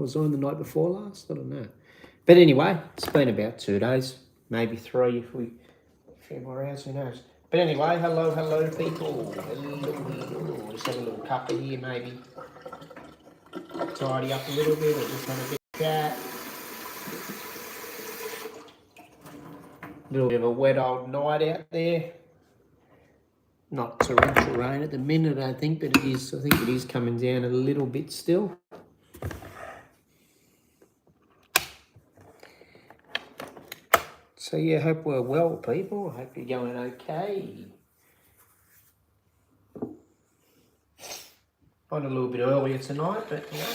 was on the night before last. I don't know. But anyway, it's been about 2 days, maybe 3 if we a few more hours, who knows. But anyway, hello people. Hello. Just have a little cuppa here, maybe tidy up a little bit, or just have a bit of chat. A little bit of a wet old night out there. Not torrential rain at the minute, I don't think, but it is. I think it is coming down a little bit still. So yeah, hope we're well, people. I hope you're going okay. On a little bit earlier tonight, but you know,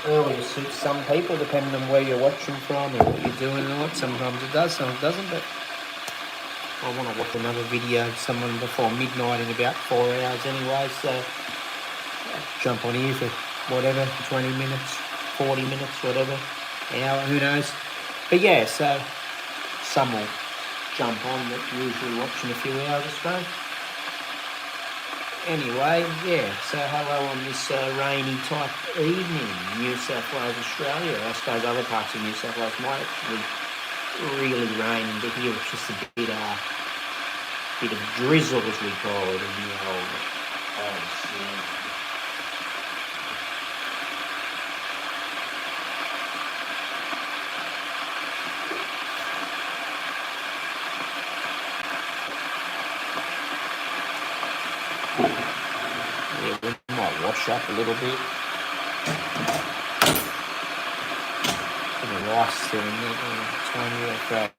earlier suits some people, depending on where you're watching from or what you're doing and what. Sometimes it does, sometimes it doesn't, but I want to watch another video of someone before midnight in about 4 hours anyway, so jump on here for whatever, 20 minutes, 40 minutes, whatever, hour, who knows. But yeah, so some will jump on that usually watching a few hours, I suppose. Anyway, yeah, so hello on this rainy type evening, New South Wales, Australia. I suppose other parts of New South Wales might actually really rain, but here it's just a bit of drizzle, as we call it, in the old sea. Yeah, we might wash up a little bit. Put the rice still in there, tiny little crowd.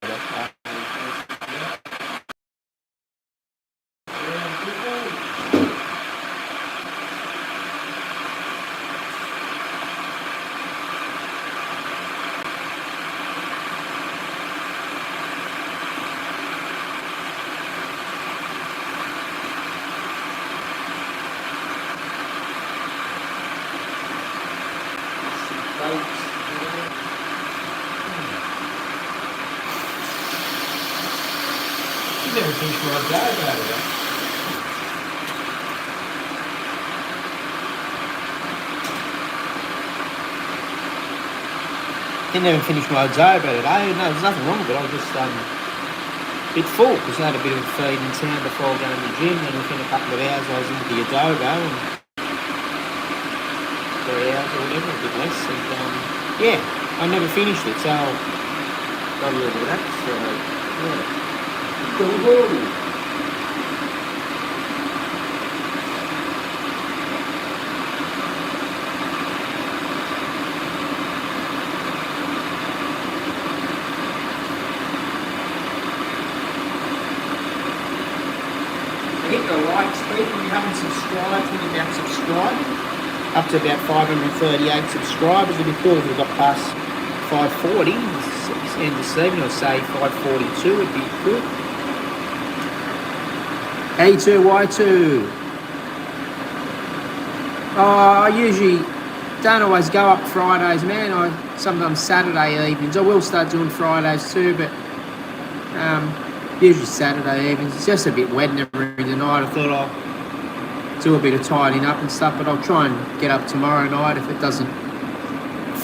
Never finished my day about it. Didn't even finish my day about it, eh? No, there's nothing wrong with it. I was just a bit full because I had a bit of a feed in town before going to the gym. Then within a couple of hours I was into the adobo and 3 hours or whatever, a bit less. And yeah, I never finished it, so I got a little bit of that. So yeah. Woohoo! Hit the likes, people. If you haven't subscribed, hit about subscribe. Up to about 538 subscribers. It'd be cool if we got past 540. End this evening, I'd say 542 would be good. A2Y2. Oh, I usually don't always go up Fridays, man. I sometimes Saturday evenings. I will start doing Fridays too, but usually Saturday evenings. It's just a bit wet and everything tonight. I thought I'll do a bit of tidying up and stuff, but I'll try and get up tomorrow night if it doesn't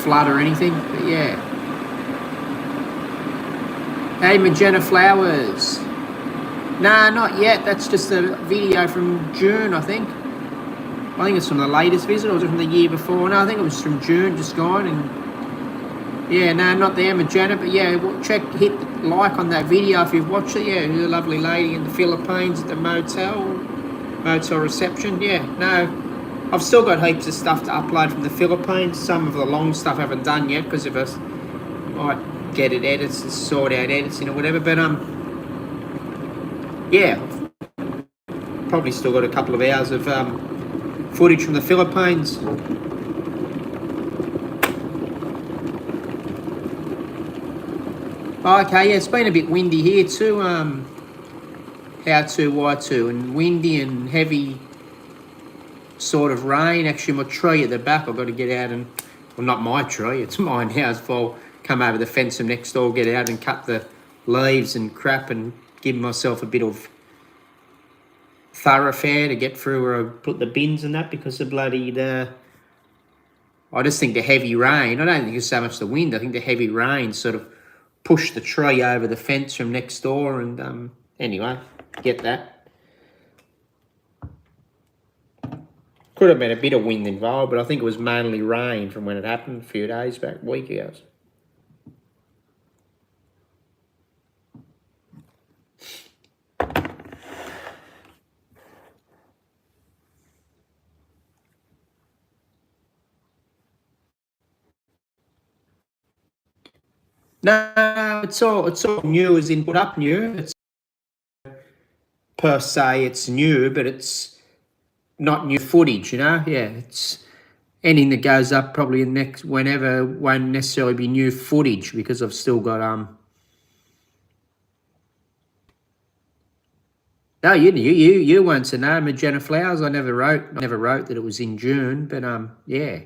flood or anything. But yeah. Hey, Magenta Flowers. Nah, not yet. That's just a video from June, I think. I think it's from the latest visit, or was it from the year before? No, I think it was from June, just gone. And yeah, no, not there, Magenta. But yeah, hit like on that video if you've watched it. Yeah, a lovely lady in the Philippines at the motel reception. Yeah, no, I've still got heaps of stuff to upload from the Philippines. Some of the long stuff I haven't done yet because of us. Might get it edited, sort out editing or whatever. But yeah, probably still got a couple of hours of footage from the Philippines. Okay, yeah, it's been a bit windy here too. How2Y2, and windy and heavy sort of rain. Actually, my tree at the back, I've got to get out and, well, not my tree, it's mine now. If I'll come over the fence from next door, get out and cut the leaves and crap and give myself a bit of thoroughfare to get through where I put the bins and that because of I just think the heavy rain, I don't think it's so much the wind, I think the heavy rain sort of pushed the tree over the fence from next door and anyway, get that. Could have been a bit of wind involved, but I think it was mainly rain from when it happened a few days back, a week ago. No, it's all new as in put up new. It's per se it's new, but it's not new footage, you know? Yeah, it's anything that goes up probably in next whenever won't necessarily be new footage because I've still got No, you weren't to know Magenta Flowers. I never wrote that it was in June, but yeah.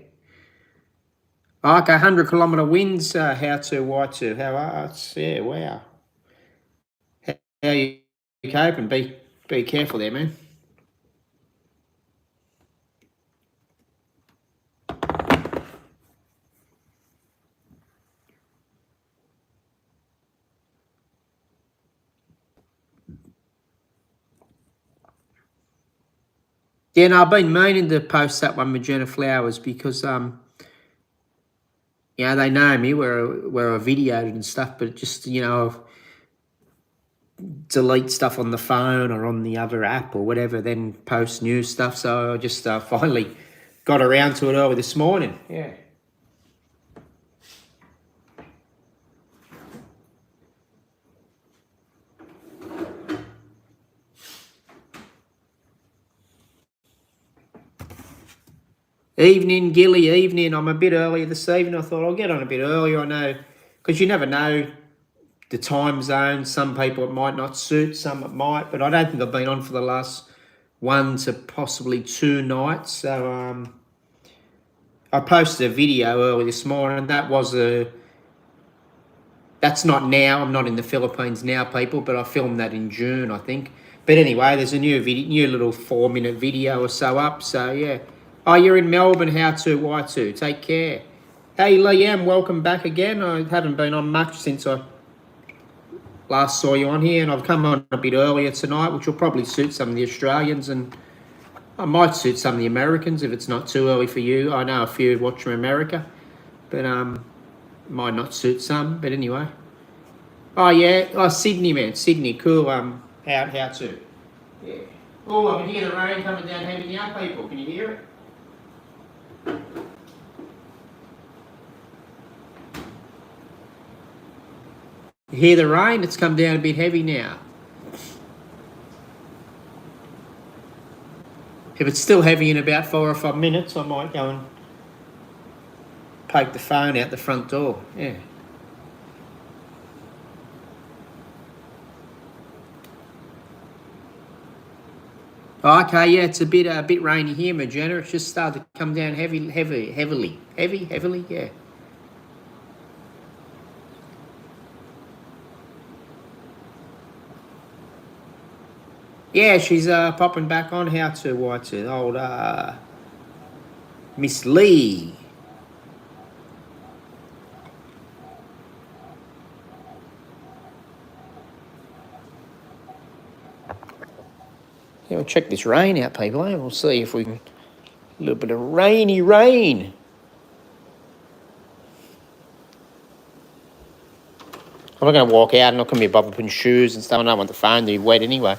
Okay, 100-kilometre winds. How to Y2? How are yeah? Wow. How you coping? Be careful there, man. Yeah, no, I've been meaning to post that one, Magenta Flowers, because you know, they know me where I videoed and stuff, but just, you know, delete stuff on the phone or on the other app or whatever, then post new stuff. So I just finally got around to it early this morning. Yeah. Evening, Gilly, evening. I'm a bit earlier this evening. I thought I'll get on a bit earlier. I know, because you never know the time zone. Some people it might not suit, some it might. But I don't think I've been on for the last 1 to possibly 2 nights. So I posted a video early this morning. That's not now. I'm not in the Philippines now, people, but I filmed that in June, I think. But anyway, there's a new little 4-minute video or so up. So yeah. Oh, you're in Melbourne. How to Y2? Take care. Hey, Liam, welcome back again. I haven't been on much since I last saw you on here, and I've come on a bit earlier tonight, which will probably suit some of the Australians, and I might suit some of the Americans if it's not too early for you. I know a few watch from America, but might not suit some. But anyway. Oh yeah. Oh, Sydney, man. Sydney, cool. How to? Yeah. Oh, I can hear the rain coming down heavy now, people. Can you hear it? You hear the rain? It's come down a bit heavy now. If it's still heavy in about 4 or 5 minutes, I might go and poke the phone out the front door. Yeah. Oh, okay, yeah, it's a bit rainy here, Magenta. It's just started to come down heavily, yeah. Yeah, she's popping back on. How to watch it. Old Miss Lee. Yeah, we'll check this rain out, people. Eh? We'll see if we can... A little bit of rainy rain. I'm not going to walk out. I'm not going to be bothered putting shoes and stuff. I don't want the phone to be wet anyway.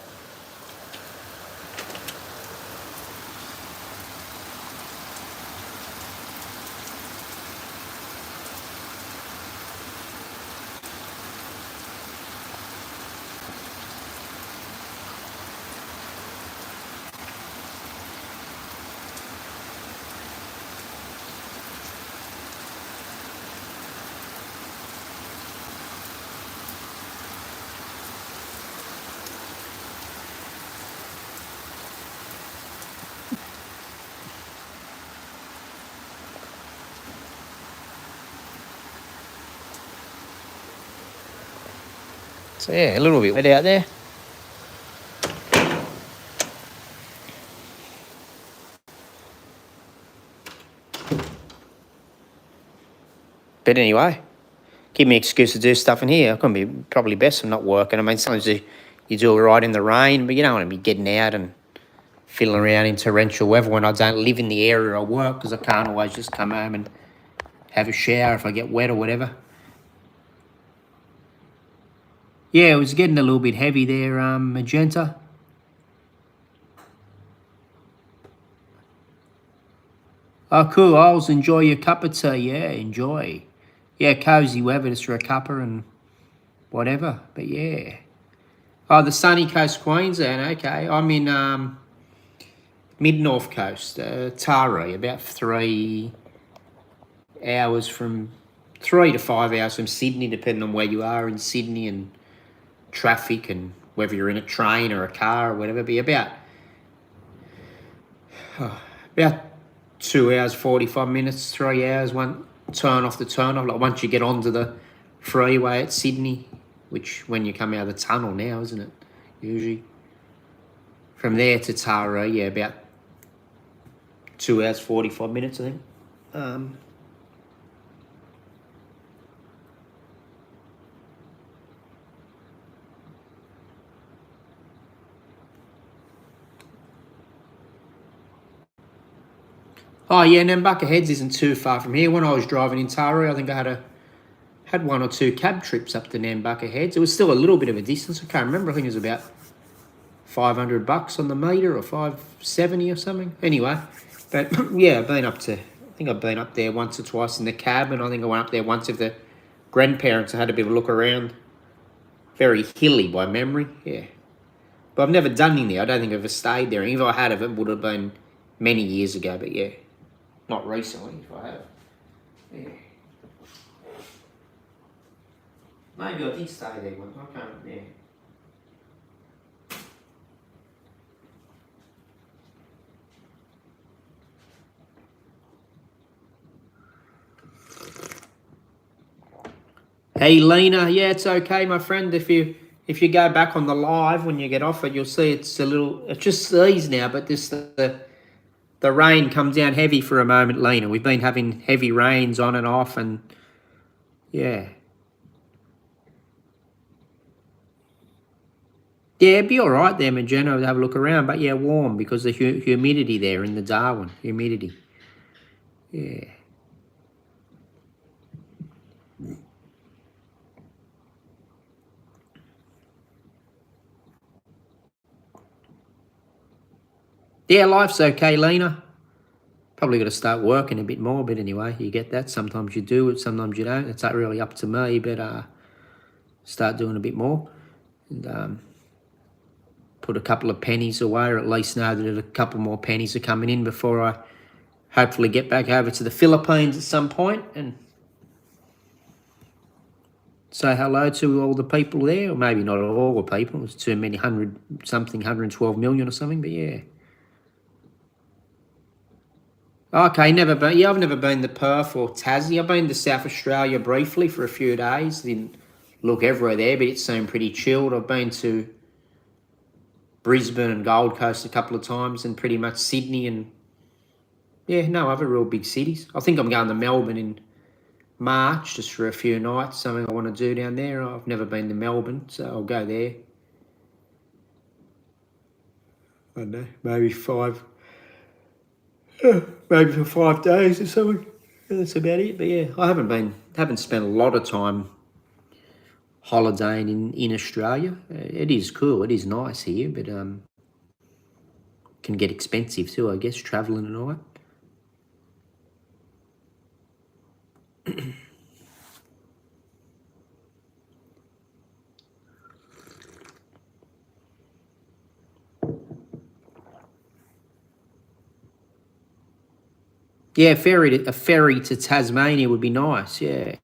So yeah, a little bit wet out there. But anyway, give me an excuse to do stuff in here. It's going to be probably best I'm not working. I mean, sometimes you do it right in the rain, but you don't want to be getting out and fiddling around in torrential weather when I don't live in the area I work, because I can't always just come home and have a shower if I get wet or whatever. Yeah, it was getting a little bit heavy there, Magenta. Oh, cool. I'll enjoy your cup of tea. Yeah, enjoy. Yeah, cosy weather just for a cuppa and whatever. But yeah. Oh, the sunny coast, Queensland. Okay, I'm in mid-north coast, Taree, about 3 hours from 3 to 5 hours from Sydney, depending on where you are in Sydney and traffic and whether you're in a train or a car or whatever. Be about 2 hours 45 minutes, 3 hours, one turn off. Like once you get onto the freeway at Sydney, which when you come out of the tunnel now, isn't it? Usually from there to Taree, yeah, about 2 hours 45 minutes, I think. Oh yeah, Nambucca Heads isn't too far from here. When I was driving in Taree, I think I had 1 or 2 cab trips up to Nambucca Heads. It was still a little bit of a distance. I can't remember. I think it was about $500 on the meter or $570 or something. Anyway, but yeah, I think I've been up there once or twice in the cab, and I think I went up there once with the grandparents. I had a bit of a look around. Very hilly by memory, yeah. But I've never done anything there. I don't think I've ever stayed there. And if I had, it would have been many years ago. But yeah, not recently. If I have, yeah. Maybe I did stay there once. I can't. Yeah. Hey Lena, yeah, it's okay, my friend. If you go back on the live when you get off it, you'll see it's just eased now, but this the rain comes down heavy for a moment, Lena. We've been having heavy rains on and off, and yeah. Yeah, it'd be all right there, Magenta, to have a look around, but yeah, warm because the humidity there in the Darwin, humidity. Yeah. Yeah, life's okay, Lena. Probably got to start working a bit more, but anyway, you get that. Sometimes you do it, sometimes you don't. It's not really up to me, but start doing a bit more. And put a couple of pennies away, or at least know that a couple more pennies are coming in before I hopefully get back over to the Philippines at some point and say hello to all the people there, or maybe not all the people. It's too many, 112 million or something, but yeah. Okay, never been. Yeah, I've never been to Perth or Tassie. I've been to South Australia briefly for a few days. Didn't look everywhere there, but it seemed pretty chilled. I've been to Brisbane and Gold Coast a couple of times, and pretty much Sydney and yeah, no other real big cities. I think I'm going to Melbourne in March just for a few nights. Something I want to do down there. I've never been to Melbourne, so I'll go there. I don't know, maybe for 5 days or something. That's about it. But yeah, I haven't spent a lot of time holidaying in Australia. It is cool. It is nice here, but can get expensive too, I guess, travelling and all that. Yeah, a ferry to Tasmania would be nice, yeah.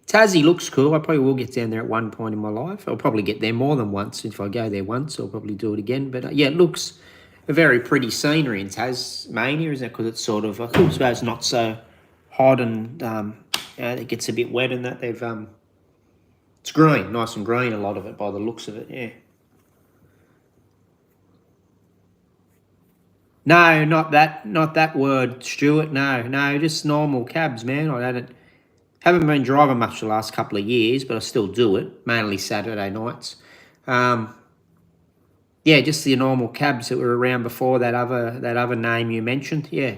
Tassie looks cool. I probably will get down there at one point in my life. I'll probably get there more than once. If I go there once, I'll probably do it again. But yeah, it looks a very pretty scenery in Tasmania, isn't it? Because it's sort of, I suppose, not so hot and it gets a bit wet and that. It's green, nice and green, a lot of it by the looks of it, yeah. No, not that word, Stuart. No, just normal cabs, man. I haven't been driving much the last couple of years, but I still do it, mainly Saturday nights. Um, yeah, just the normal cabs that were around before that other name you mentioned. Yeah.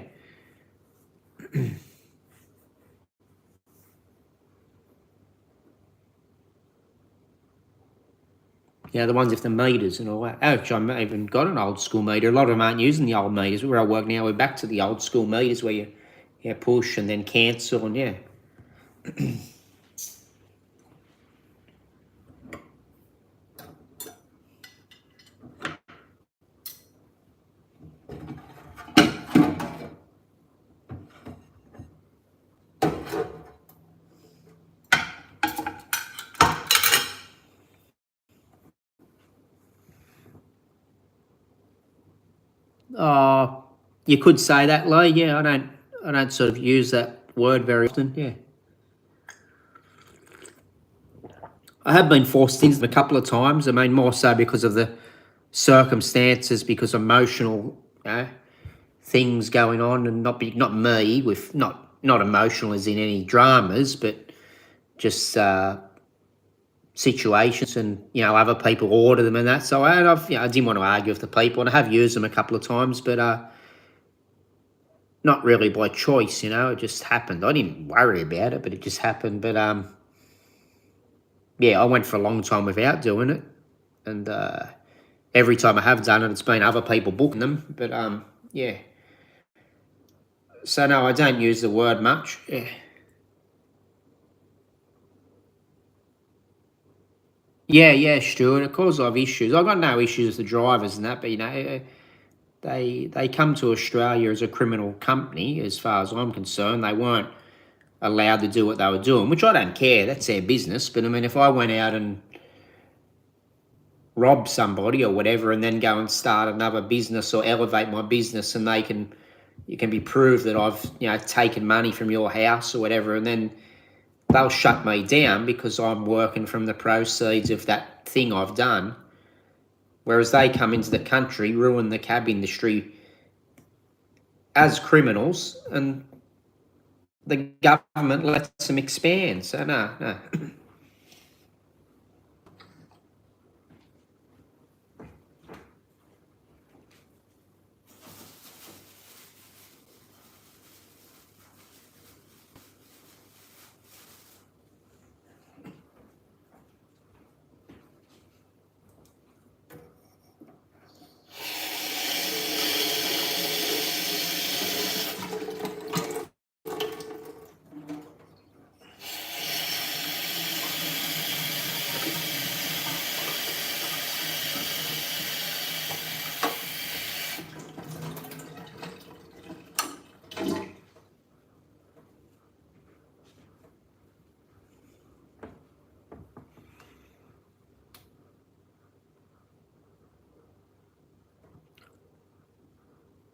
Yeah, the ones with the meters and all that. Actually, I even got an old school meter. A lot of them aren't using the old meters. Where I work now, we're back to the old school meters where you push and then cancel and yeah. Oh, you could say that, Lee. Yeah, I don't sort of use that word very often. Yeah, I have been forced into them a couple of times. I mean, more so because of the circumstances, because emotional, things going on, and not me with not emotional as in any dramas, but just situations and other people order them and that. So I didn't want to argue with the people, and I have used them a couple of times, but not really by choice. It just happened. I didn't worry about it, but it just happened. But yeah, I went for a long time without doing it, and every time I have done it, it's been other people booking them. But yeah. So no, I don't use the word much. Yeah. Yeah, Stuart. Of course, I have issues. I've got no issues with the drivers and that, but they come to Australia as a criminal company, as far as I'm concerned. They weren't allowed to do what they were doing, which I don't care. That's their business. But I mean, if I went out and rob somebody or whatever, and then go and start another business or elevate my business, and you can be proved that I've taken money from your house or whatever, and then they'll shut me down because I'm working from the proceeds of that thing I've done. Whereas they come into the country, ruin the cab industry as criminals, and the government lets them expand. So no.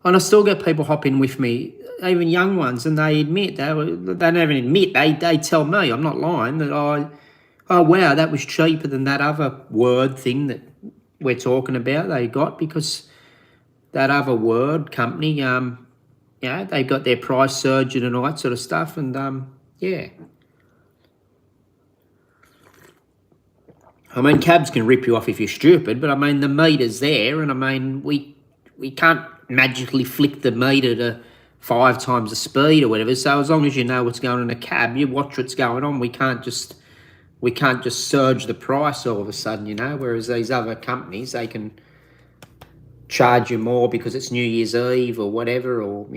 And I still get people hopping with me, even young ones, and they admit they don't even admit. They tell me, I'm not lying, that oh wow, that was cheaper than that other word thing that we're talking about. They got because that other word company, they got their price surgeon and all that sort of stuff, and yeah. I mean, cabs can rip you off if you're stupid, but I mean, the meter's there, and I mean, we can't magically flick the meter to 5 times the speed or whatever. So as long as you know what's going on in a cab, you watch what's going on. We can't just surge the price all of a sudden, Whereas these other companies, they can charge you more because it's New Year's Eve or whatever, or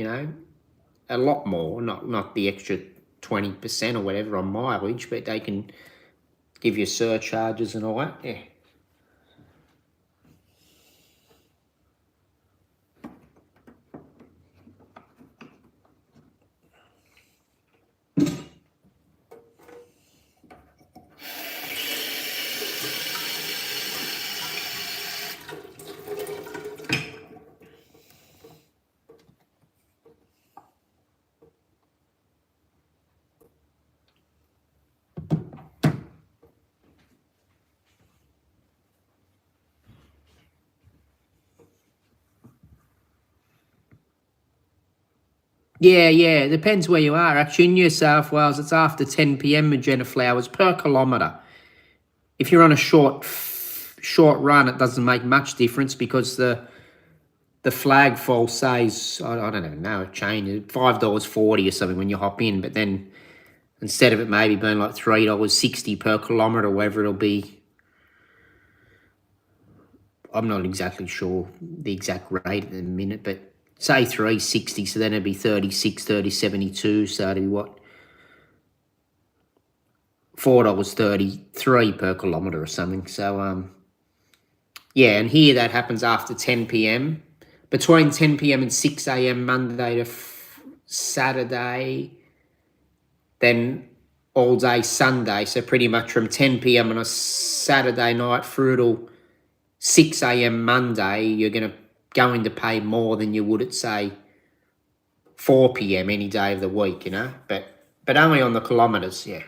a lot more. Not the extra 20% or whatever on mileage, but they can give you surcharges and all that. Yeah. Yeah, it depends where you are. Actually, in New South Wales, it's after 10 p.m. Magenta flowers per kilometre. If you're on a short run, it doesn't make much difference because the flagpole says, I don't know, it changes, $5.40 or something when you hop in, but then instead of it maybe being like $3.60 per kilometre, whatever it'll be, I'm not exactly sure the exact rate in a minute, but say $3.60, so then it'd be $36.72, so it'd be what? $4.33 per kilometre or something. So, yeah, and here that happens after 10 p.m. Between 10 p.m. and 6 a.m. Monday to Saturday, then all day Sunday. So pretty much from 10 p.m. on a Saturday night through till 6 a.m. Monday, you're going to pay more than you would at, say, 4 p.m. any day of the week, but only on the kilometres, yeah.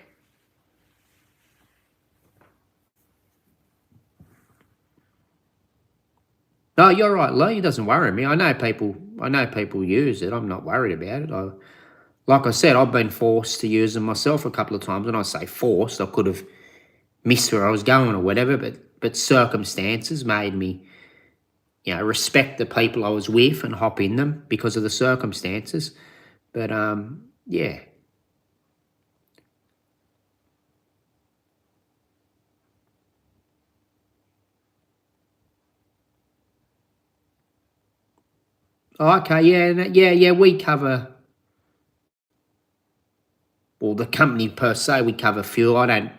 No, you're right, Lee. It doesn't worry me. I know people use it. I'm not worried about it. Like I said, I've been forced to use them myself a couple of times. When I say forced, I could have missed where I was going or whatever, but circumstances made me, respect the people I was with and hop in them because of the circumstances. But yeah. Oh, okay, yeah. We cover, well, the company per se, we cover fuel. I don't,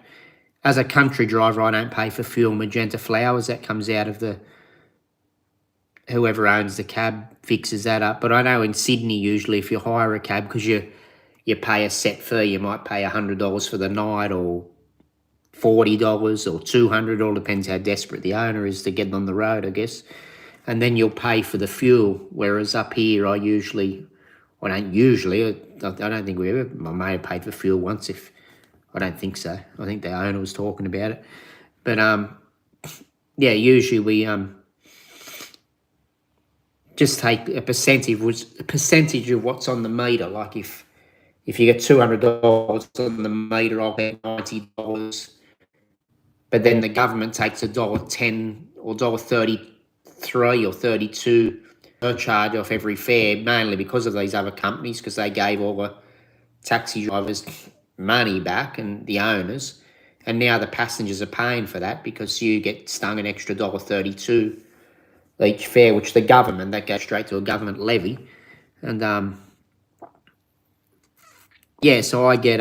as a country driver, I don't pay for fuel. Magenta flowers, that comes out of whoever owns the cab fixes that up. But I know in Sydney, usually if you hire a cab, because you pay a set fee, you might pay $100 for the night or $40 or $200, all depends how desperate the owner is to get on the road, I guess. And then you'll pay for the fuel, whereas up here I don't think I may have paid for fuel once, I don't think so. I think the owner was talking about it. But yeah, usually we just take a percentage of what's on the meter. Like if you get $200 on the meter, I'll get $90. But then the government takes $1.10 or $1.33 or 32 surcharge off every fare, mainly because of these other companies, because they gave all the taxi drivers money back and the owners, and now the passengers are paying for that because you get stung an extra $1.32 each fare, which the government, that goes straight to a government levy. And yeah, so I get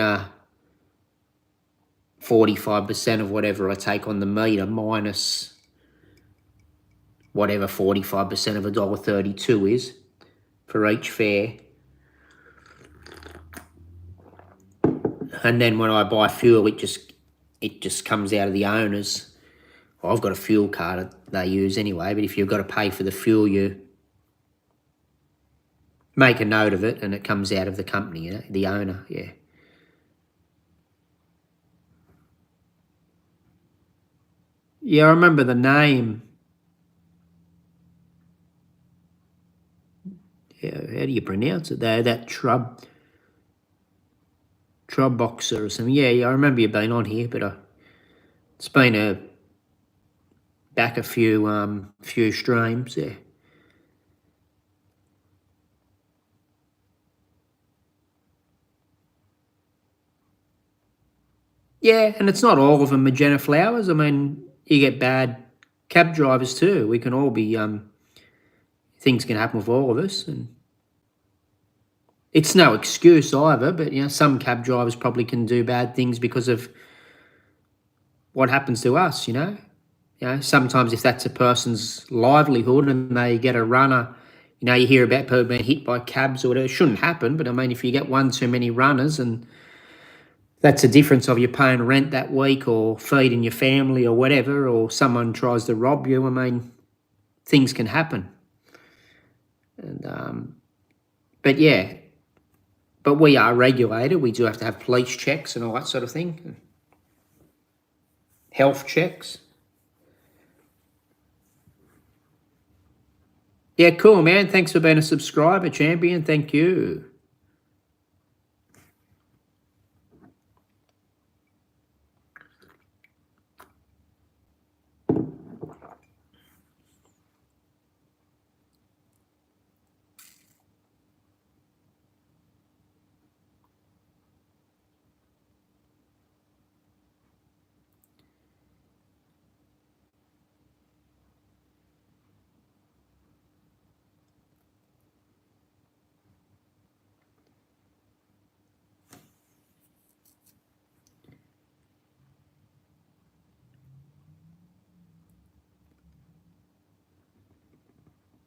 45% of whatever I take on the meter minus whatever 45% of $1.32 is for each fare. And then when I buy fuel, it just comes out of the owners. Well, I've got a fuel card that they use anyway, but if you've got to pay for the fuel, you make a note of it and it comes out of the company, the owner, yeah. Yeah, I remember the name. Yeah, how do you pronounce it there? That Trub boxer or something. Yeah, I remember you being on here, but it's been back a few streams, yeah. Yeah, and it's not all of them magenta flowers. I mean, you get bad cab drivers too. We can all be, things can happen with all of us. And it's no excuse either, but, some cab drivers probably can do bad things because of what happens to us, sometimes if that's a person's livelihood and they get a runner, you hear about people being hit by cabs or whatever. It shouldn't happen, but I mean, if you get one too many runners, and that's a difference of you paying rent that week or feeding your family or whatever, or someone tries to rob you, I mean, things can happen. And but yeah, but we are regulated. We do have to have police checks and all that sort of thing. Health checks. Yeah, cool, man. Thanks for being a subscriber, champion. Thank you.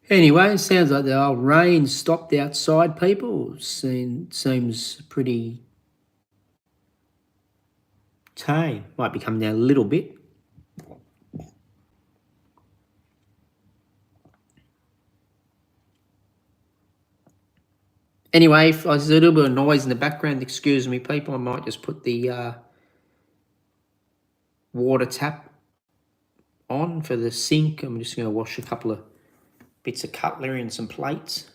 Anyway, it sounds like the old rain stopped outside, people. Seems pretty tame. Might be coming down a little bit. Anyway, if there's a little bit of noise in the background, excuse me, people. I might just put the water tap on for the sink. I'm just going to wash a couple of bits of cutlery and some plates.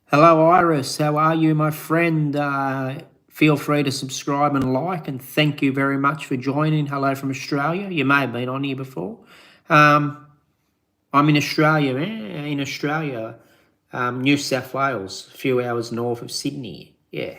Hello, Iris. How are you, my friend? Feel free to subscribe and like, and thank you very much for joining. Hello from Australia. You may have been on here before. I'm in Australia, in Australia, New South Wales, a few hours north of Sydney. Yeah.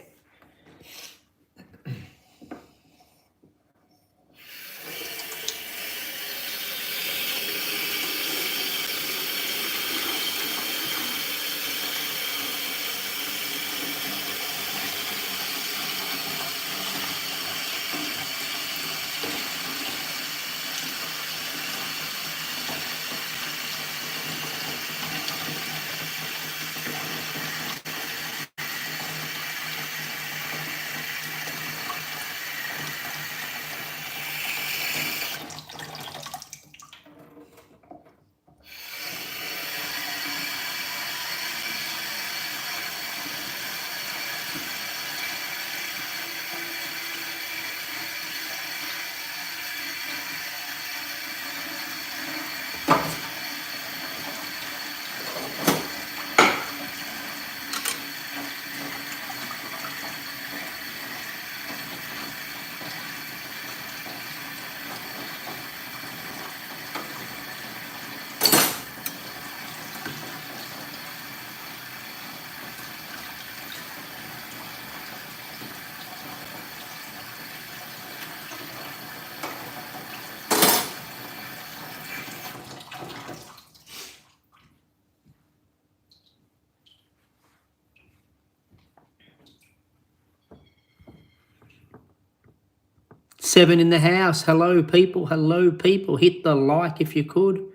Seven in the house. Hello, people. Hello, people. Hit the like if you could.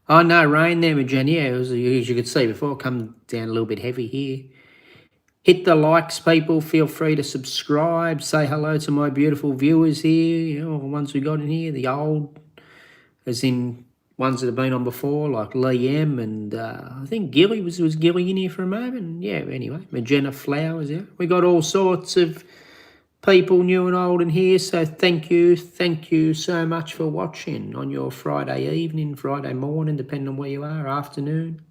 Oh, no rain there, Virginia. Yeah, as you could see before, come down a little bit heavy here. Hit the likes, people. Feel free to subscribe. Say hello to my beautiful viewers here. You know, the ones we got in here, the old, as in ones that have been on before, like Lee M. And I think Gilly was Gilly in here for a moment. Yeah, anyway, Magenta Flowers. Yeah, we got all sorts of people new and old in here, so thank you so much for watching on your Friday evening, Friday morning, depending on where you are, afternoon.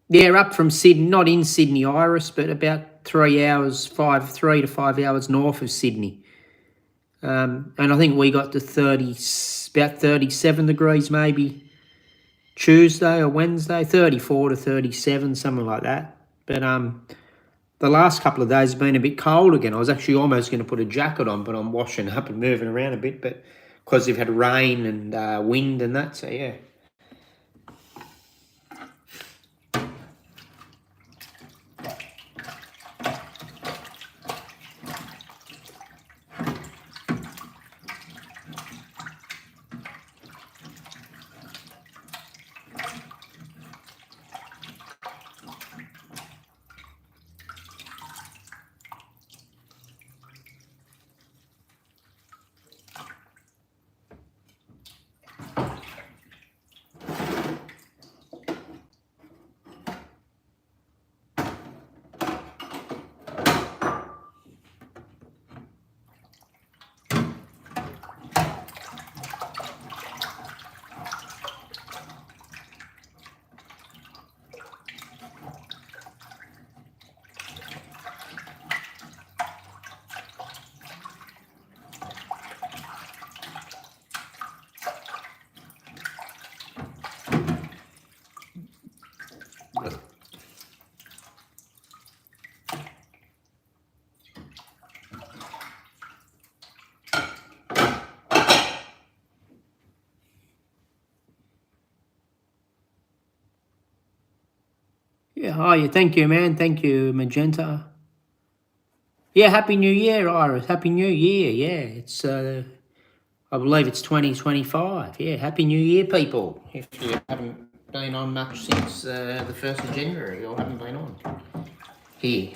Yeah, up from Sydney, not in Sydney, Iris, but about 3 hours, 3 to 5 hours north of Sydney. And I think we got to about 37 degrees maybe Tuesday or Wednesday, 34 to 37, something like that. But the last couple of days have been a bit cold again. I was actually almost going to put a jacket on, but I'm washing up and moving around a bit, but because we've had rain and wind and that, so yeah. Yeah. Oh, yeah. Thank you, man. Thank you, Magenta. Yeah. Happy New Year, Iris. Happy New Year. Yeah. It's I believe it's 2025. Yeah. Happy New Year, people. If you haven't been on much since the 1st of January or haven't been on here.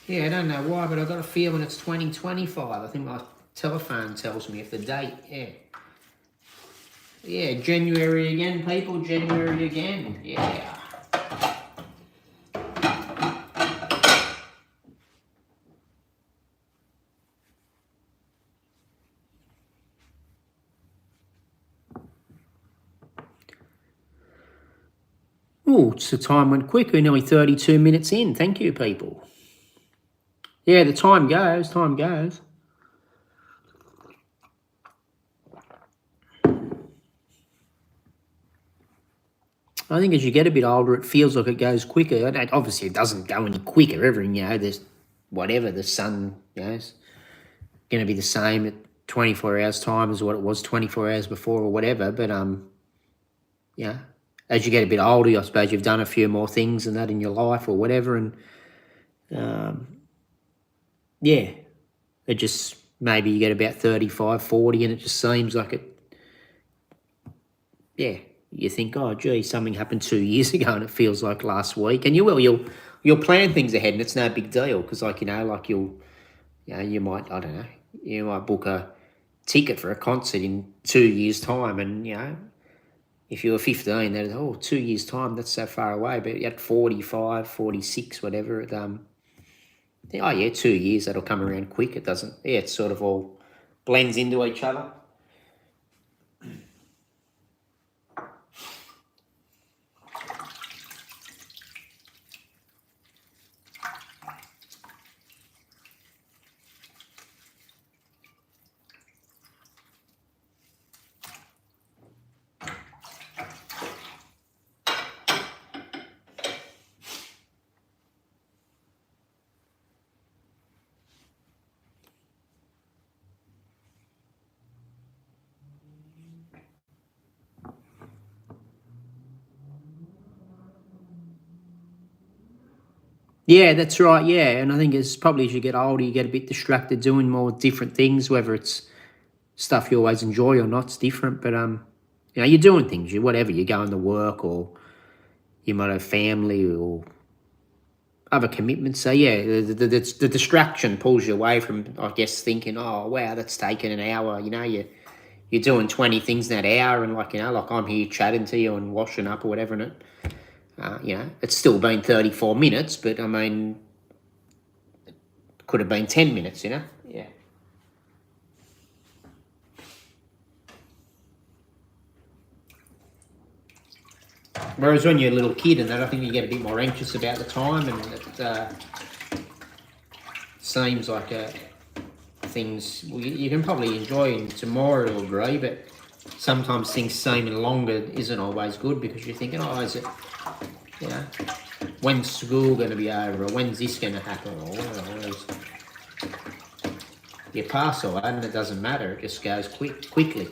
Yeah, I don't know why, but I've got a feeling it's 2025. I think my telephone tells me if the date, yeah. Yeah, January again, people, January again, yeah. Oh, the time went quick. We're nearly 32 minutes in. Thank you, people. Yeah, the time goes, time goes. I think as you get a bit older, it feels like it goes quicker. Obviously, it doesn't go any quicker ever. There's whatever, the sun, is going to be the same at 24 hours time as what it was 24 hours before or whatever. But, yeah, as you get a bit older, I suppose you've done a few more things and that in your life or whatever. And, yeah, it just, maybe you get about 35, 40 and it just seems like it, yeah. You think, oh, gee, something happened 2 years ago and it feels like last week. And you'll plan things ahead and it's no big deal because, like, you might, I don't know, you might book a ticket for a concert in 2 years' time and, if you were 15, then, 2 years' time, that's so far away. But at 45, 46, whatever, 2 years, that'll come around quick. It doesn't, it sort of all blends into each other. Yeah, that's right. Yeah, and I think as probably as you get older, you get a bit distracted doing more different things, whether it's stuff you always enjoy or not. It's different, but you're doing things. Whatever, you're going to work or you might have family or other commitments. So yeah, the distraction pulls you away from, I guess, thinking, oh wow, that's taken an hour. You're doing 20 things in that hour, and like I'm here chatting to you and washing up or whatever, and it. It's still been 34 minutes, but I mean, it could have been 10 minutes, Yeah. Whereas when you're a little kid and that, I think you get a bit more anxious about the time, and it seems like things you can probably enjoy in tomorrow to a degree, but sometimes things seeming longer isn't always good because you're thinking, oh, is it, when's school going to be over, or when's this going to happen, or you pass all that and it doesn't matter, it just goes quickly.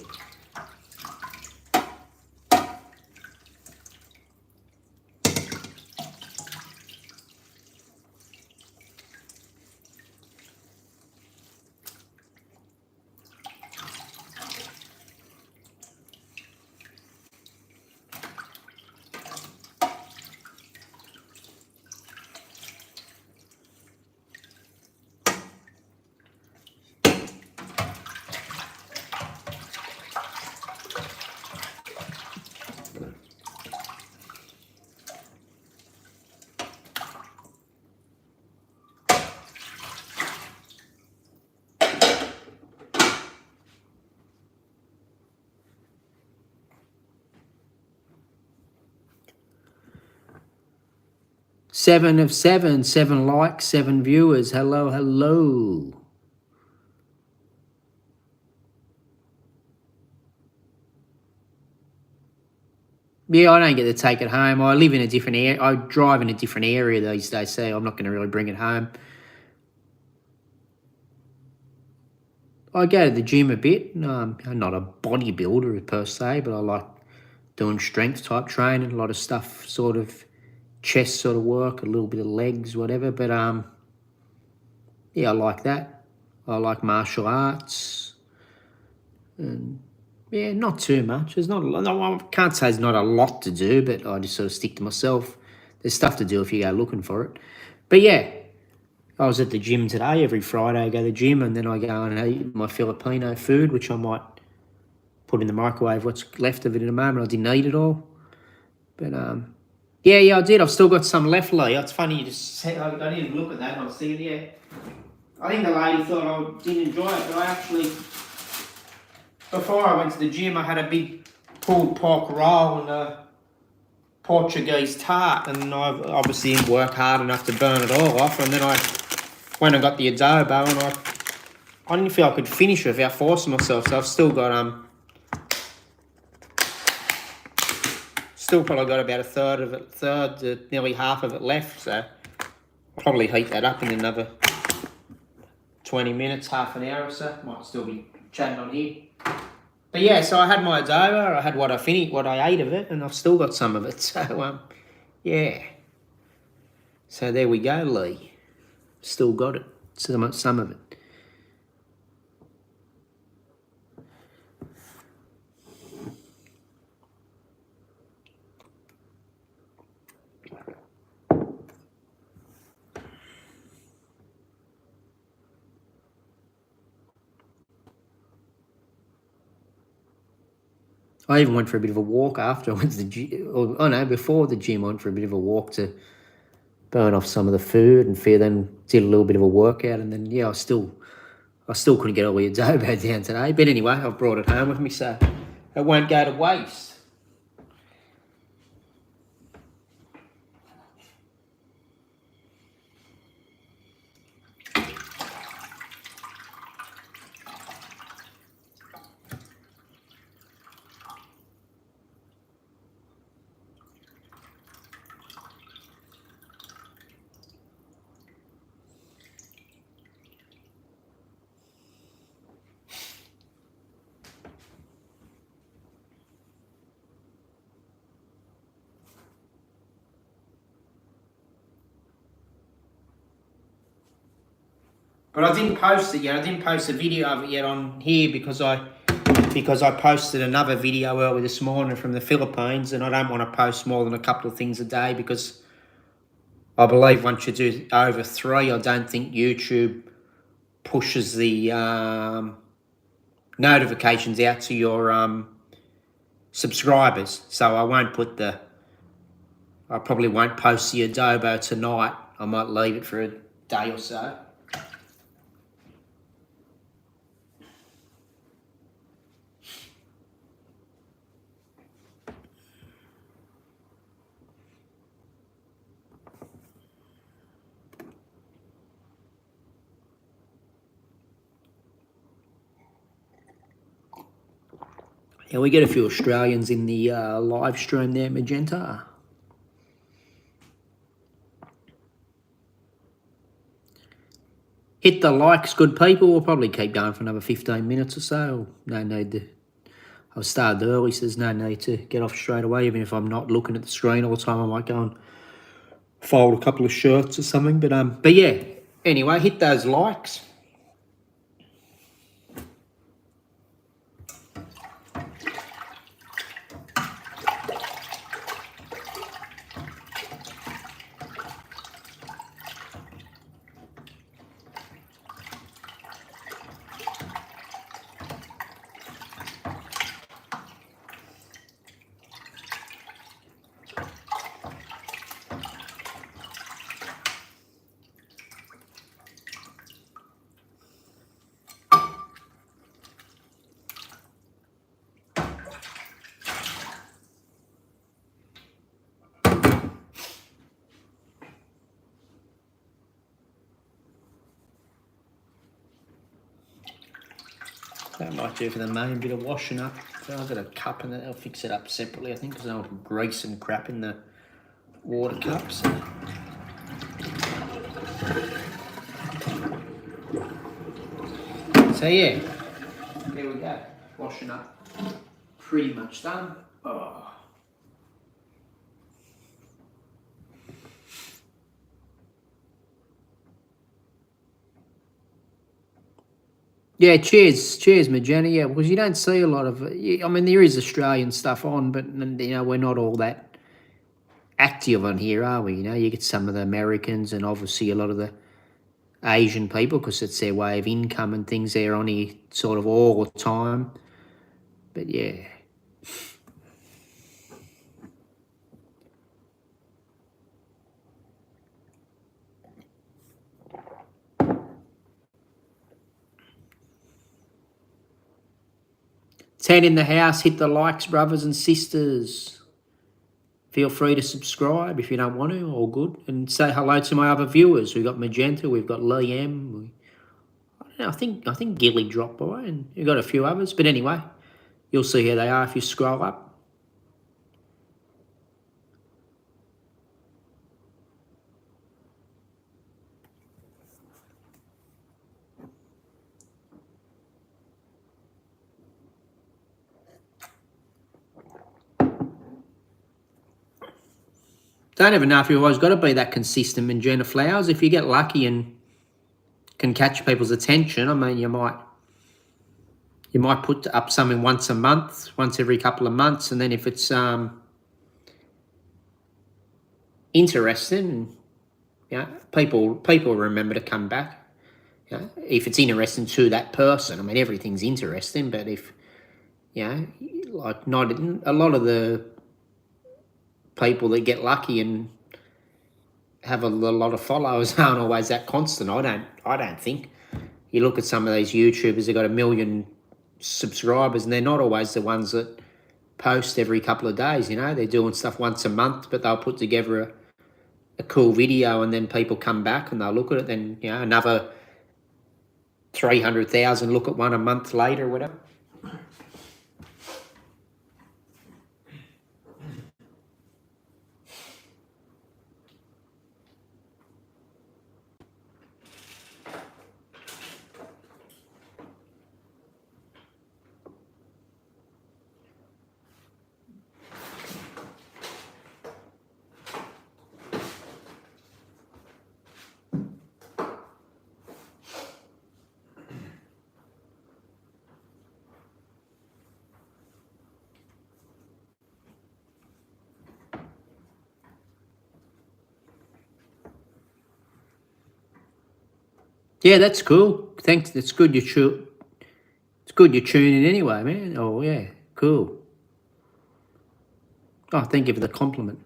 Seven of seven, 7 likes, 7 viewers. Hello, hello. Yeah, I don't get to take it home. I live in a different area. I drive in a different area these days, so I'm not going to really bring it home. I go to the gym a bit. I'm not a bodybuilder per se, but I like doing strength type training, a lot of stuff, sort of chest sort of work, a little bit of legs, whatever. But yeah, I like that. I like martial arts, and yeah, not too much. There's not a lot. No, I can't say there's not a lot to do, but I just sort of stick to myself. There's stuff to do if you go looking for it. But yeah, I was at the gym today. Every Friday I go to the gym, and then I go and eat my Filipino food, which I might put in the microwave what's left of it in a moment. I didn't eat it all. But yeah, I did. I've still got some left, Lee. It's funny you just said, I didn't even look at that. And I was thinking, yeah, I think the lady thought I didn't enjoy it, but I actually, before I went to the gym, I had a big pulled pork roll and a Portuguese tart, and I obviously didn't work hard enough to burn it all off. And then I went and got the adobo, and I didn't feel I could finish it without forcing myself. So I've still got still probably got about a third to nearly half of it left. So I'll probably heat that up in another 20 minutes, half an hour or so. Might still be chatting on here. But yeah, so I had my adobo, I had what I ate of it, and I've still got some of it. So yeah. So there we go, Lee. Still got it. Some of it. I even went for a bit of a walk after I went to the gym. Before the gym, I went for a bit of a walk to burn off some of the food and then did a little bit of a workout. And then, yeah, I still couldn't get all the adobo down today. But anyway, I've brought it home with me, so it won't go to waste. But I didn't post it yet. I didn't post a video of it yet on here because I posted another video early this morning from the Philippines, and I don't want to post more than a couple of things a day because I believe once you do over 3, I don't think YouTube pushes the notifications out to your subscribers. So I probably won't post the adobo tonight. I might leave it for a day or so. Yeah, we get a few Australians in the live stream there, Magenta. Hit the likes, good people. We'll probably keep going for another 15 minutes or so. No need to... I've started early, so there's no need to get off straight away. Even if I'm not looking at the screen all the time, I might go and fold a couple of shirts or something. But yeah, anyway, hit those likes. That might do for the main bit of washing up. So I've got a cup and I'll fix it up separately, I think, because I'll put grease and crap in the water cups. So yeah, There we go. Washing up. Pretty much done. Oh. Yeah, cheers, Magenta. Yeah, because you don't see a lot of. I mean, there is Australian stuff on, but we're not all that active on here, are we? You get some of the Americans and obviously a lot of the Asian people because it's their way of income and things. They're on here sort of all the time. But yeah. Ted in the house, hit the likes, brothers and sisters. Feel free to subscribe if you don't want to, all good. And say hello to my other viewers. We've got Magenta, we've got Liam. I don't know, I think Gilly dropped by, and we've got a few others. But anyway, you'll see who they are if you scroll up. Don't ever know if you've always got to be that consistent, Magenta Flowers. If you get lucky and can catch people's attention, I mean, you might put up something once a month, once every couple of months, and then if it's interesting, people remember to come back. If it's interesting to that person, I mean, everything's interesting, but if like not a lot of the people that get lucky and have a lot of followers aren't always that constant. I don't think. You look at some of these YouTubers that got 1 million subscribers, and they're not always the ones that post every couple of days. They're doing stuff once a month, but they'll put together a cool video, and then people come back and they'll look at it. Then another 300,000 look at one a month later, or whatever. Yeah, that's cool. Thanks. It's good you're tuning anyway, man. Oh yeah, cool. Oh, thank you for the compliment.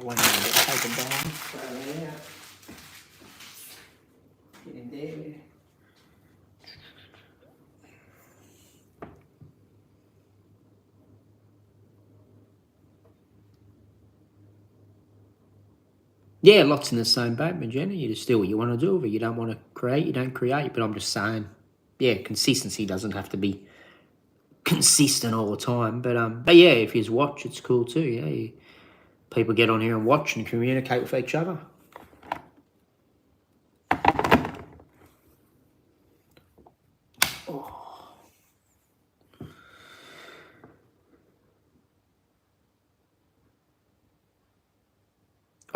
One minute, take it down. Get in there. Yeah, lots in the same boat, Magenta. You just do what you want to do. If you don't want to create, you don't create. But I'm just saying, yeah, consistency doesn't have to be consistent all the time. But yeah, if you watch, it's cool too. Yeah, people get on here and watch and communicate with each other.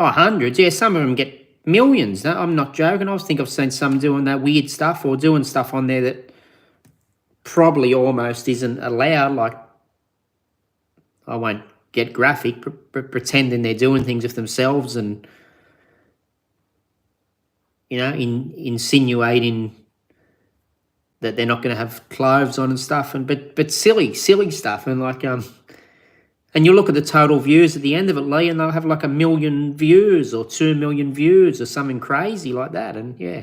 Oh, hundreds. Yeah, some of them get millions. No, I'm not joking. I've seen some doing that weird stuff or doing stuff on there that probably almost isn't allowed. Like, I won't get graphic, pretending they're doing things with themselves and, insinuating that they're not going to have clothes on and stuff. But silly stuff. And like, and you look at the total views at the end of it, Lee, and they'll have like 1 million views or 2 million views or something crazy like that. And yeah,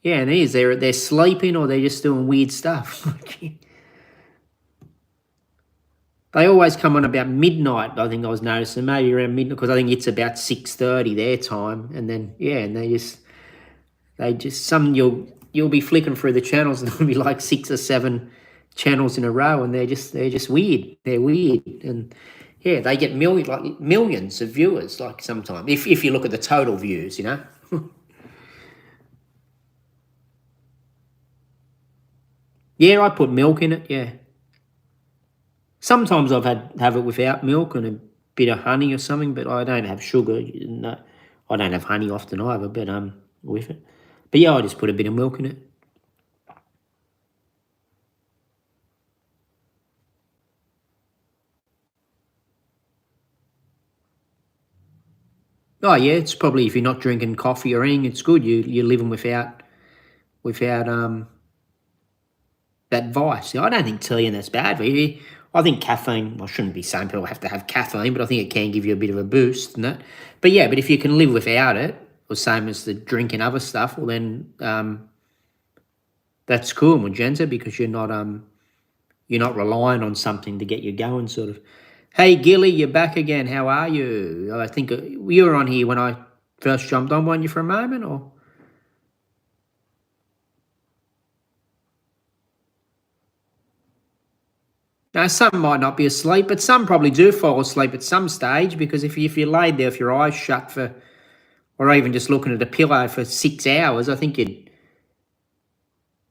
and they're sleeping or they're just doing weird stuff. They always come on about midnight. I think I was noticing maybe around midnight because I think it's about 6:30 their time, and then and they just some you'll be flicking through the channels and there'll be like 6 or 7 channels in a row, and they're just weird. They're weird, and they get millions of viewers. Like sometimes, if you look at the total views, Yeah, I put milk in it. Yeah. Sometimes I've have it without milk and a bit of honey or something, but I don't have sugar. No, I don't have honey often either, but with it. But yeah, I just put a bit of milk in it. Oh yeah, it's probably if you're not drinking coffee or anything, it's good. You're living without that vice. I don't think Tillian that's bad for you. I think caffeine, I shouldn't be saying people have to have caffeine, but I think it can give you a bit of a boost and that. But yeah, but if you can live without it, or same as the drinking other stuff, well then that's cool, Magenta, because you're not relying on something to get you going, sort of. Hey Gilly, you're back again. How are you? I think you were on here when I first jumped on, weren't you, for a moment, or? Now, some might not be asleep, but some probably do fall asleep at some stage because if you laid there with your eyes shut or even just looking at a pillow for 6 hours, I think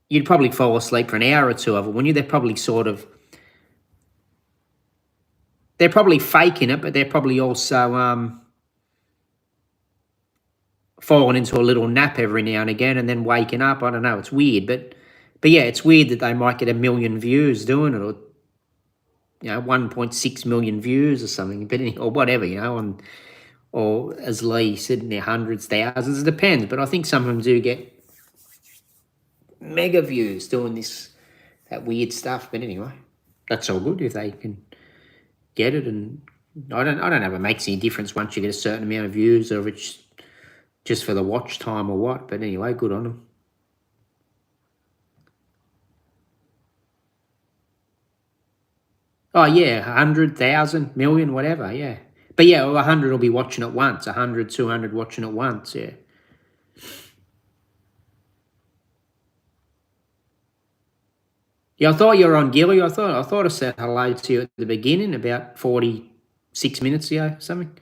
you'd probably fall asleep for an hour or two of it, wouldn't you? They're probably faking it, but they're probably also falling into a little nap every now and again and then waking up. I don't know. It's weird, but yeah, it's weird that they might get 1 million views doing it, or 1.6 million views or something, or whatever, or as Lee said, in their hundreds, thousands. It depends, but I think some of them do get mega views doing that weird stuff. But anyway, that's all good if they can get it. And I don't know if it makes any difference once you get a certain amount of views, or if it's just for the watch time or what. But anyway, good on them. Oh yeah, 100,000, million, whatever. Yeah, but yeah, 100 will be watching at once. 100, 200 watching at once. Yeah. Yeah, I thought you were on Gilly. I thought I said hello to you at the beginning about 46 minutes ago, something.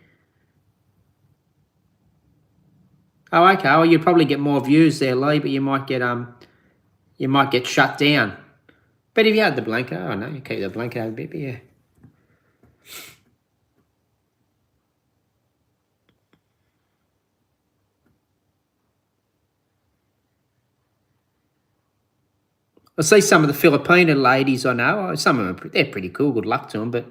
Oh, okay. Well, you'd probably get more views there, Lee, but you might get shut down. But if you had the blanket, I don't know, you keep the blanket over a bit, but yeah. I see some of the Filipino ladies I know. Some of them, they're pretty cool. Good luck to them, but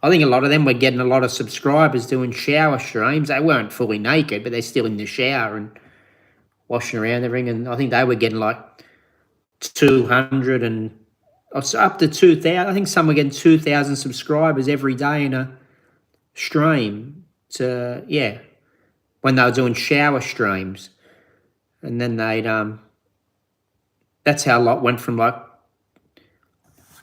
I think a lot of them were getting a lot of subscribers doing shower streams. They weren't fully naked, but they're still in the shower and washing around everything. And I think they were getting like 200 and up to 2,000. I think some were getting 2,000 subscribers every day in a stream. When they were doing shower streams, and then they'd that's how a lot went from like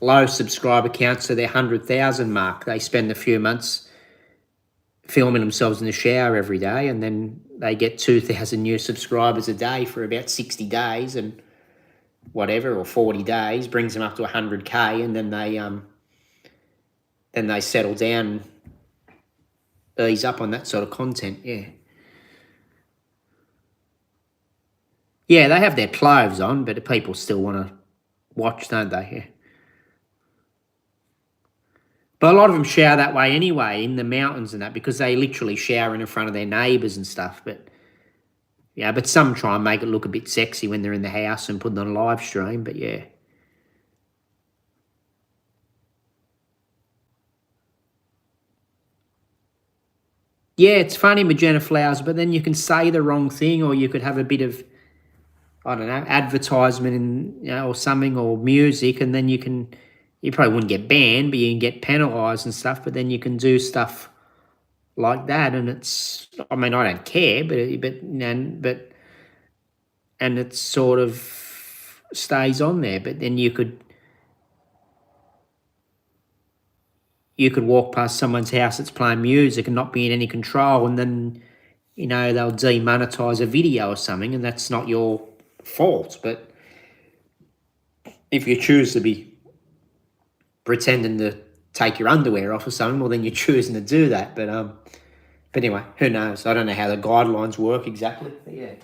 low subscriber counts to their 100,000 mark. They spend a few months filming themselves in the shower every day, and then they get 2,000 new subscribers a day for about 60 days and whatever, or 40 days, brings them up to 100K, and then they settle down, ease up on that sort of content. Yeah, they have their clothes on, but people still want to watch, don't they? Yeah. But a lot of them shower that way anyway, in the mountains and that, because they literally shower in front of their neighbours and stuff. But yeah, but some try and make it look a bit sexy when they're in the house and put it on a live stream. But yeah. Yeah, it's funny, Magenta Flowers, but then you can say the wrong thing, or you could have a bit of, I don't know, advertisement or something, or music, and then you probably wouldn't get banned, but you can get penalised and stuff. But then you can do stuff like that, and I mean, I don't care, but and it sort of stays on there. But then you could, you could walk past someone's house that's playing music and not be in any control, and then, you know, they'll demonetize a video or something, and that's not your fault. But if you choose to be pretending to take your underwear off or something, well, then you're choosing to do that. But anyway, who knows? I don't know how the guidelines work exactly. But yeah.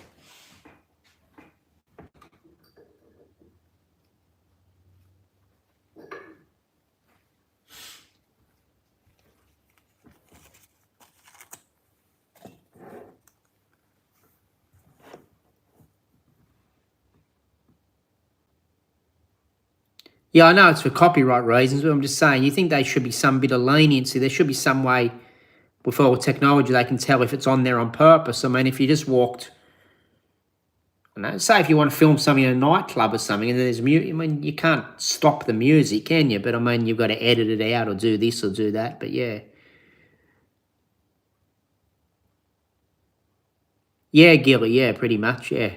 Yeah, I know it's for copyright reasons, but I'm just saying, you think there should be some bit of leniency. There should be some way with all technology they can tell if it's on there on purpose. I mean, if you just walked, I don't know, say if you want to film something in a nightclub or something and there's music, I mean, you can't stop the music, can you? But I mean, you've got to edit it out or do this or do that. But yeah. Yeah, Gilly, yeah, pretty much, yeah.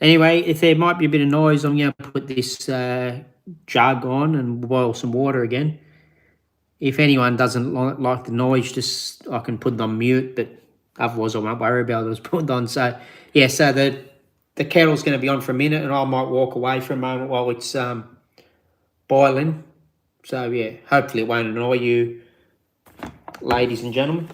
Anyway, if there might be a bit of noise, I'm going to put this jug on and boil some water again. If anyone doesn't like the noise, just I can put it on mute, but otherwise I won't worry about it. It's put on. So yeah, so the kettle's going to be on for a minute, and I might walk away for a moment while it's boiling. So yeah, hopefully it won't annoy you, ladies and gentlemen.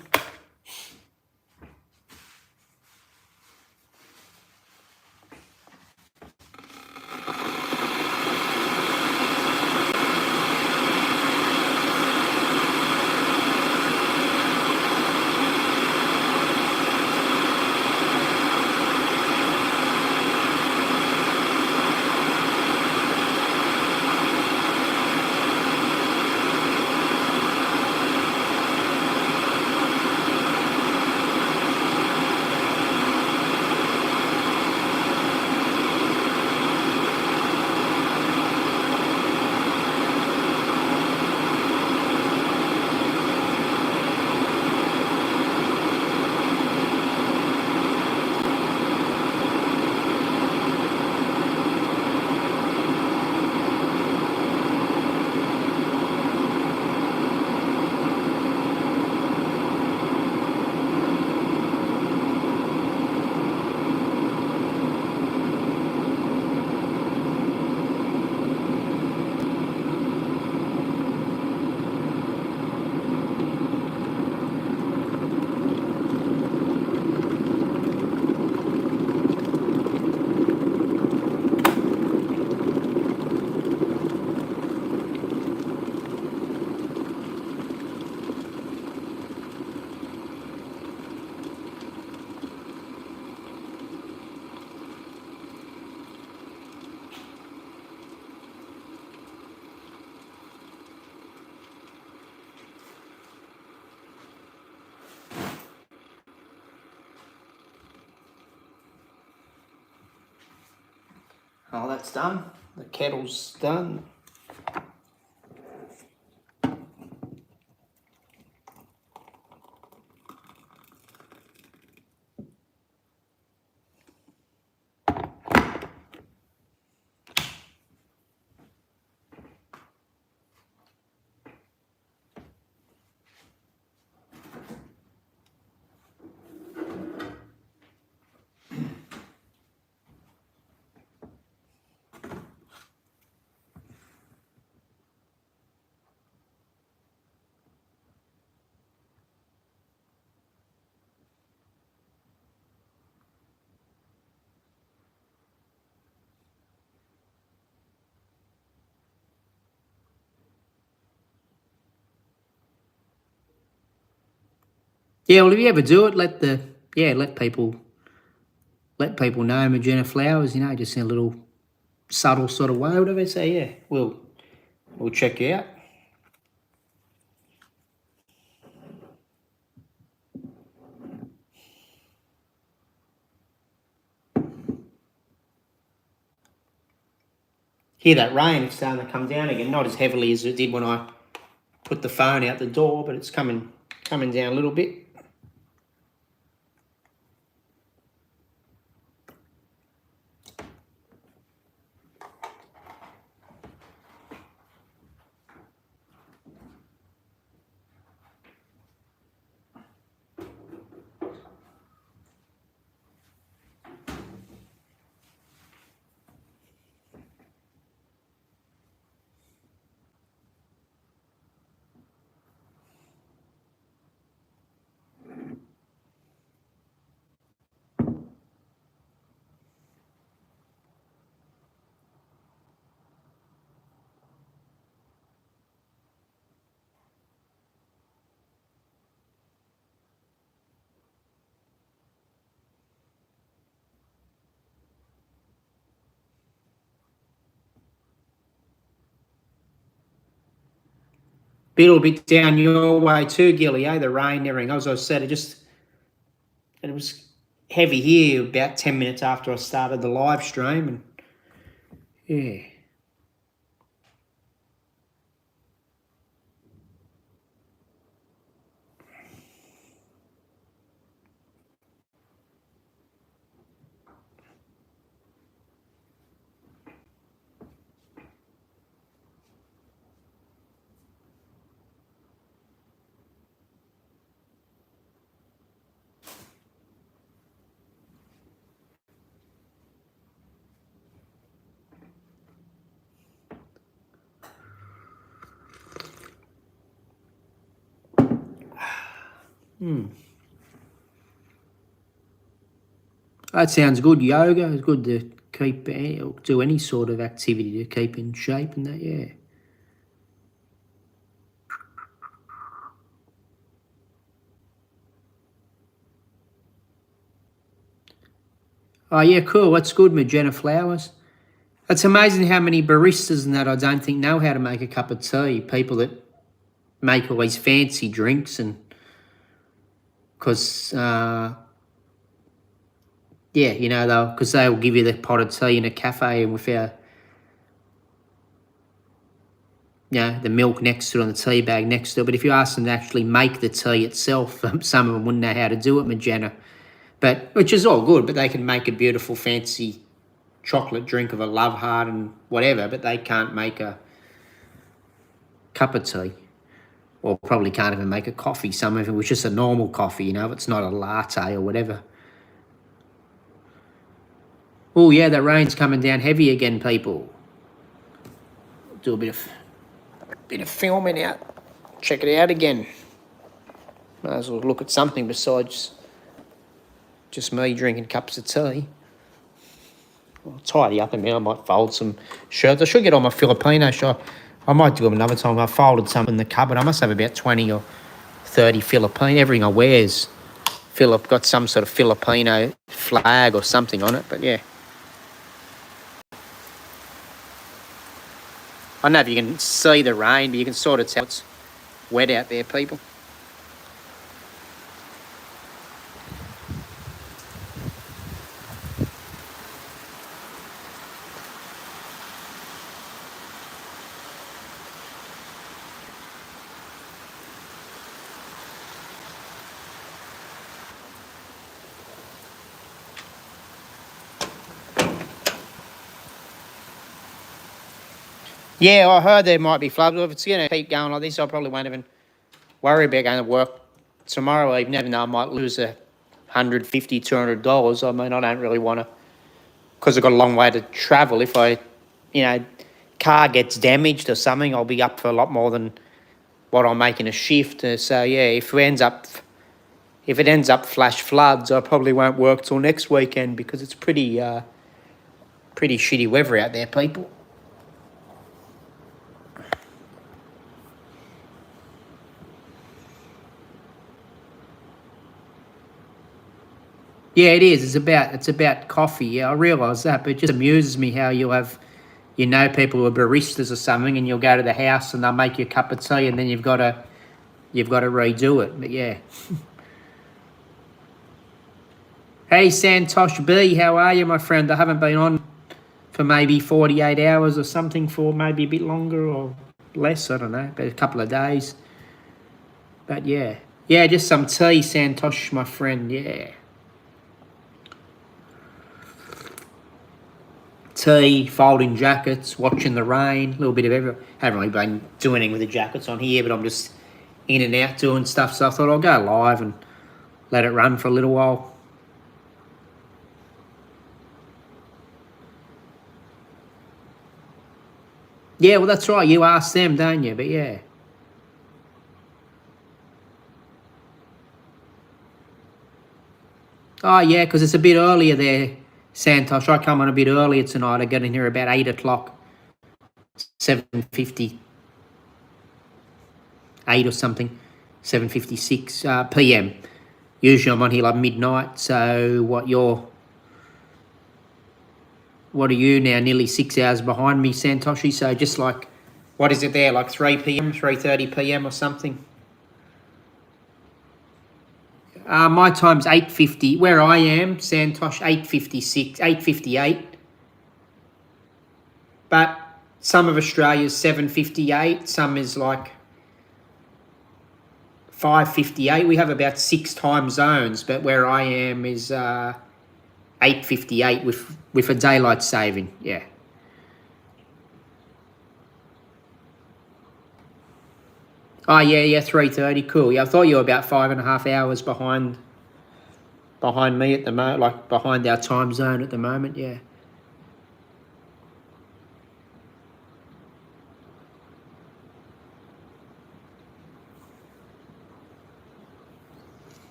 Oh, that's done. The kettle's done. Yeah, well, if you ever do it, let people know Magenta Flowers, you know, just in a little subtle sort of way, whatever. So yeah, we'll check you out. Hear that rain? It's starting to come down again. Not as heavily as it did when I put the phone out the door, but it's coming down a little bit. Little bit down your way too, Gilly, the rain and everything. As I said, it was heavy here about 10 minutes after I started the live stream, and yeah. That sounds good. Yoga is good to keep, do any sort of activity to keep in shape and that, yeah. Oh, yeah, cool. That's good, Magenta Flowers. It's amazing how many baristas and that I don't think know how to make a cup of tea. People that make all these fancy drinks, and because, yeah, you know, because they'll give you the pot of tea in a cafe and without, you know, the milk next to it and the tea bag next to it. But if you ask them to actually make the tea itself, some of them wouldn't know how to do it, Magenta. But, which is all good, but they can make a beautiful, fancy chocolate drink of a love heart and whatever, but they can't make a cup of tea. Or probably can't even make a coffee. Some of it was just a normal coffee, you know, if it's not a latte or whatever. Oh, yeah, the rain's coming down heavy again, people. Do a bit of filming out. Check it out again. Might as well look at something besides just me drinking cups of tea. I'll tidy up a minute. I might fold some shirts. I should get on my Filipino shirt. I might do them another time. I folded some in the cupboard. I must have about 20 or 30 Filipino. Everything I wear is got some sort of Filipino flag or something on it, but yeah. I don't know if you can see the rain, but you can sort of tell it's wet out there, people. Yeah, I heard there might be floods. If it's going to keep going like this, I probably won't even worry about going to work tomorrow evening, even though I might lose $150, $200. I mean, I don't really want to, because I've got a long way to travel. If car gets damaged or something, I'll be up for a lot more than what I make in a shift. So, yeah, if it ends up flash floods, I probably won't work till next weekend because it's pretty shitty weather out there, people. Yeah, it is. It's about coffee. Yeah, I realise that, but it just amuses me how you'll have, people who are baristas or something, and you'll go to the house and they'll make you a cup of tea, and then you've got to redo it. But yeah. Hey, Santosh B, how are you, my friend? I haven't been on for maybe 48 hours or something, for maybe a bit longer or less, I don't know, but a couple of days. But yeah. Yeah, just some tea, Santosh, my friend, yeah. Tea, folding jackets, watching the rain, a little bit of everything. Haven't really been doing anything with the jackets on here, but I'm just in and out doing stuff, so I thought I'll go live and let it run for a little while. Yeah, well, that's right. You ask them, don't you? But yeah. Oh, yeah, because it's a bit earlier there, Santosh. I come on a bit earlier tonight. I get in here about 8 o'clock, 7:58 or something, 7:56 p.m. Usually I'm on here like midnight. So what are you now? Nearly 6 hours behind me, Santoshi. So just like, what is it there? Like 3 p.m., 3:30 p.m. or something? My time's 8:50. Where I am, Santosh, 8:56, 8:58. But some of Australia's 7:58. Some is like 5:58. We have about 6 time zones, but where I am is 8:58 with a daylight saving. Yeah. Oh yeah, 3:30. Cool. Yeah, I thought you were about 5.5 hours behind me at the moment, like behind our time zone at the moment. Yeah.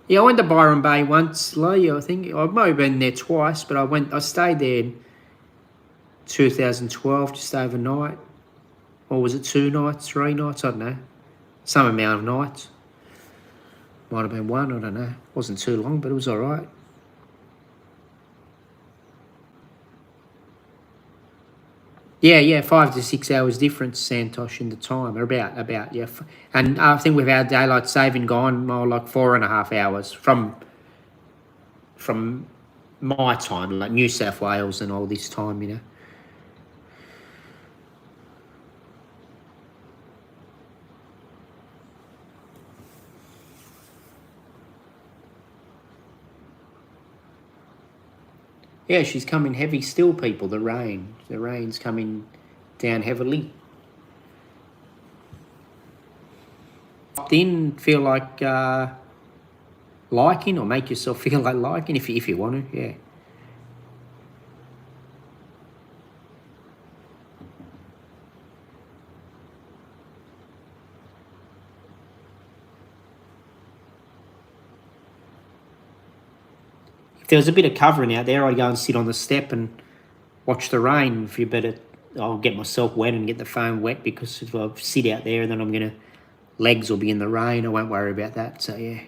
Yeah, I went to Byron Bay once, Lee. I think I might have been there twice, but I stayed there in 2012, just overnight. Or was it 2 nights, 3 nights? I don't know. Some amount of nights. Might have been 1, I don't know. Wasn't too long, but it was all right. Yeah, 5 to 6 hours difference, Santosh, in the time. About, yeah. And I think with our daylight saving gone, more like 4.5 hours from my time, like New South Wales and all this time, you know. Yeah, she's coming heavy still, people, the rain. The rain's coming down heavily. In, feel like liking, or make yourself feel like liking if you want to, yeah. If there was a bit of covering out there, I'd go and sit on the step and watch the rain. If you better, I'll get myself wet and get the phone wet, because if I sit out there and then legs will be in the rain, I won't worry about that. So yeah.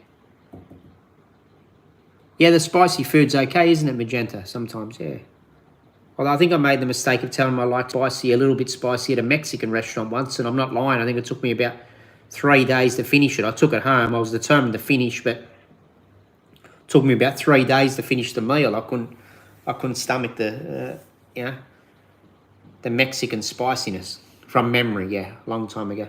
Yeah, the spicy food's okay, isn't it, Magenta? Sometimes, yeah. Although I think I made the mistake of telling them I like spicy, a little bit spicy, at a Mexican restaurant once, and I'm not lying. I think it took me about 3 days to finish it. I took it home. I was determined to finish, but took me about 3 days to finish the meal. I couldn't stomach the Mexican spiciness from memory. Yeah, a long time ago.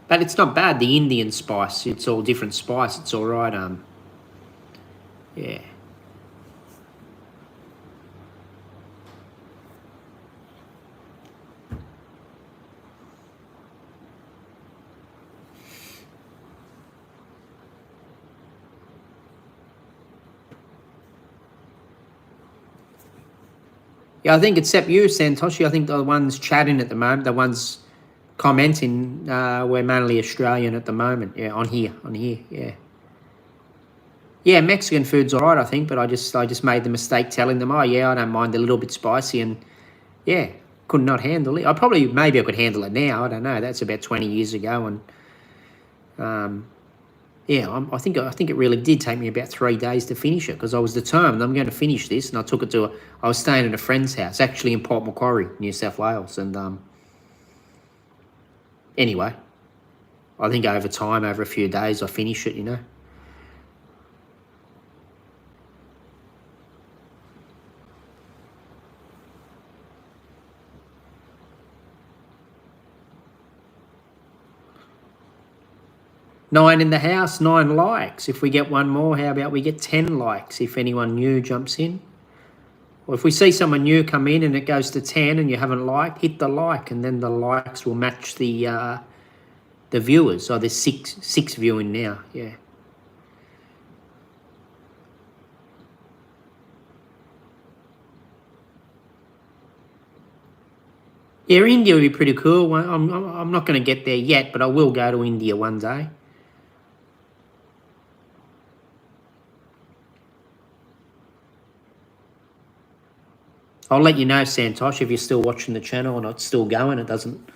But it's not bad, the Indian spice. It's all different spice. It's all right. Yeah. Yeah, I think except you, Santoshi, I think the ones chatting at the moment, the ones commenting, we're mainly Australian at the moment. Yeah, on here, yeah. Yeah, Mexican food's all right, I think, but I just made the mistake telling them, oh yeah, I don't mind a little bit spicy, and yeah, could not handle it. Maybe I could handle it now. I don't know. That's about 20 years ago, and yeah, I think it really did take me about 3 days to finish it because I was determined I'm going to finish this, and I took it to I was staying at a friend's house, actually in Port Macquarie, New South Wales, and anyway, I think over time, over a few days, I finished it, you know. Nine in the house, 9 likes. If we get one more, how about we get 10 likes if anyone new jumps in? Or if we see someone new come in and it goes to 10 and you haven't liked, hit the like, and then the likes will match the viewers. So there's six viewing now, yeah. Yeah, India would be pretty cool. I'm not going to get there yet, but I will go to India one day. I'll let you know, Santosh, if you're still watching the channel and it's still going. It doesn't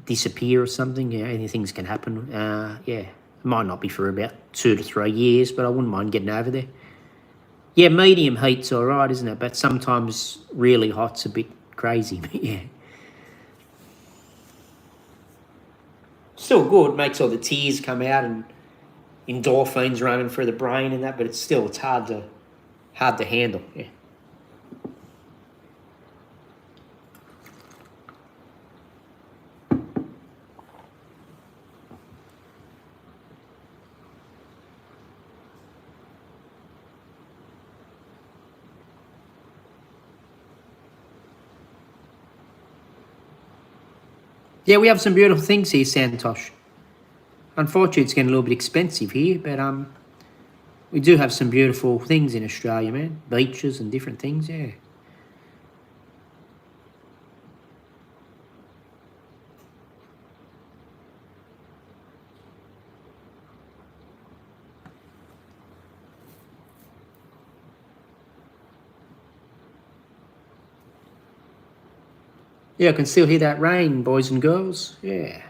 disappear or something. Yeah, anything can happen. Yeah, it might not be for about 2 to 3 years, but I wouldn't mind getting over there. Yeah, medium heat's all right, isn't it? But sometimes really hot's a bit crazy. But yeah, still good. Makes all the tears come out and endorphins running through the brain and that. But it's hard to handle. Yeah. Yeah, we have some beautiful things here, Santosh. Unfortunately, it's getting a little bit expensive here, but we do have some beautiful things in Australia, man. Beaches and different things, yeah. Yeah, I can still hear that rain, boys and girls. Yeah.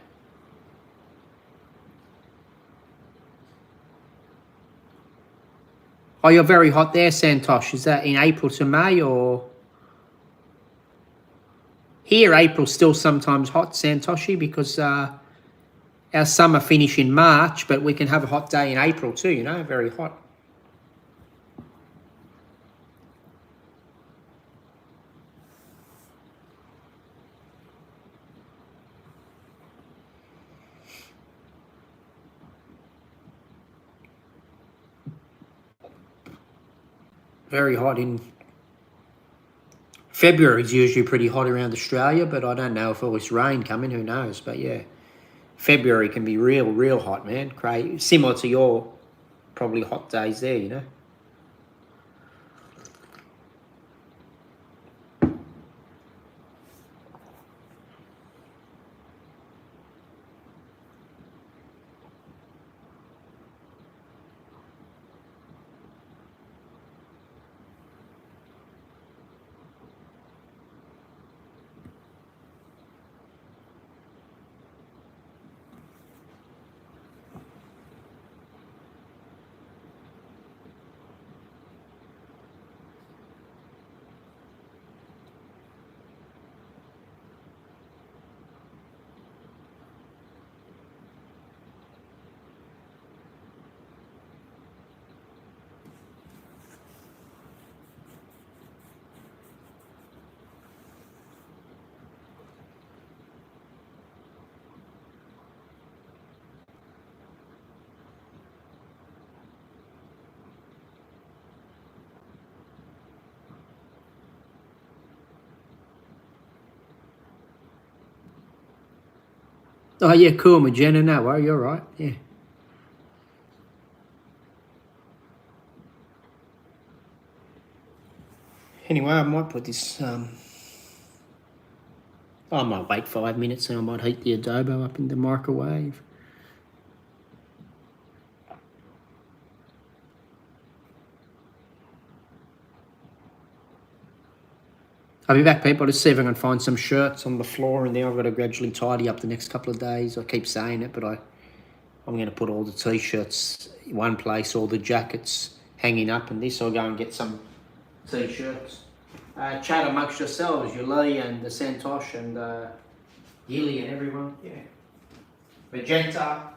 Oh, you're very hot there, Santosh. Is that in April to May or? Here, April's still sometimes hot, Santoshi, because our summer finish in March, but we can have a hot day in April too, you know, very hot. Very hot in February is usually pretty hot around Australia, but I don't know if all this rain coming, who knows? But yeah, February can be real hot, man. Crazy, similar to your probably hot days there, you know. Oh yeah, cool, Magenta. No worry, you're right. Yeah. Anyway, I might put this. I might wait 5 minutes and I might heat the adobo up in the microwave. I'll be back, people, to see if I can find some shirts on the floor in there. I've got to gradually tidy up the next couple of days. I keep saying it, but I I'm going to put all the t-shirts in one place, all the jackets hanging up, and this. I'll go and get some t-shirts. Chat amongst yourselves, you Lee and the Santosh and Gilly and everyone. Yeah. Magenta.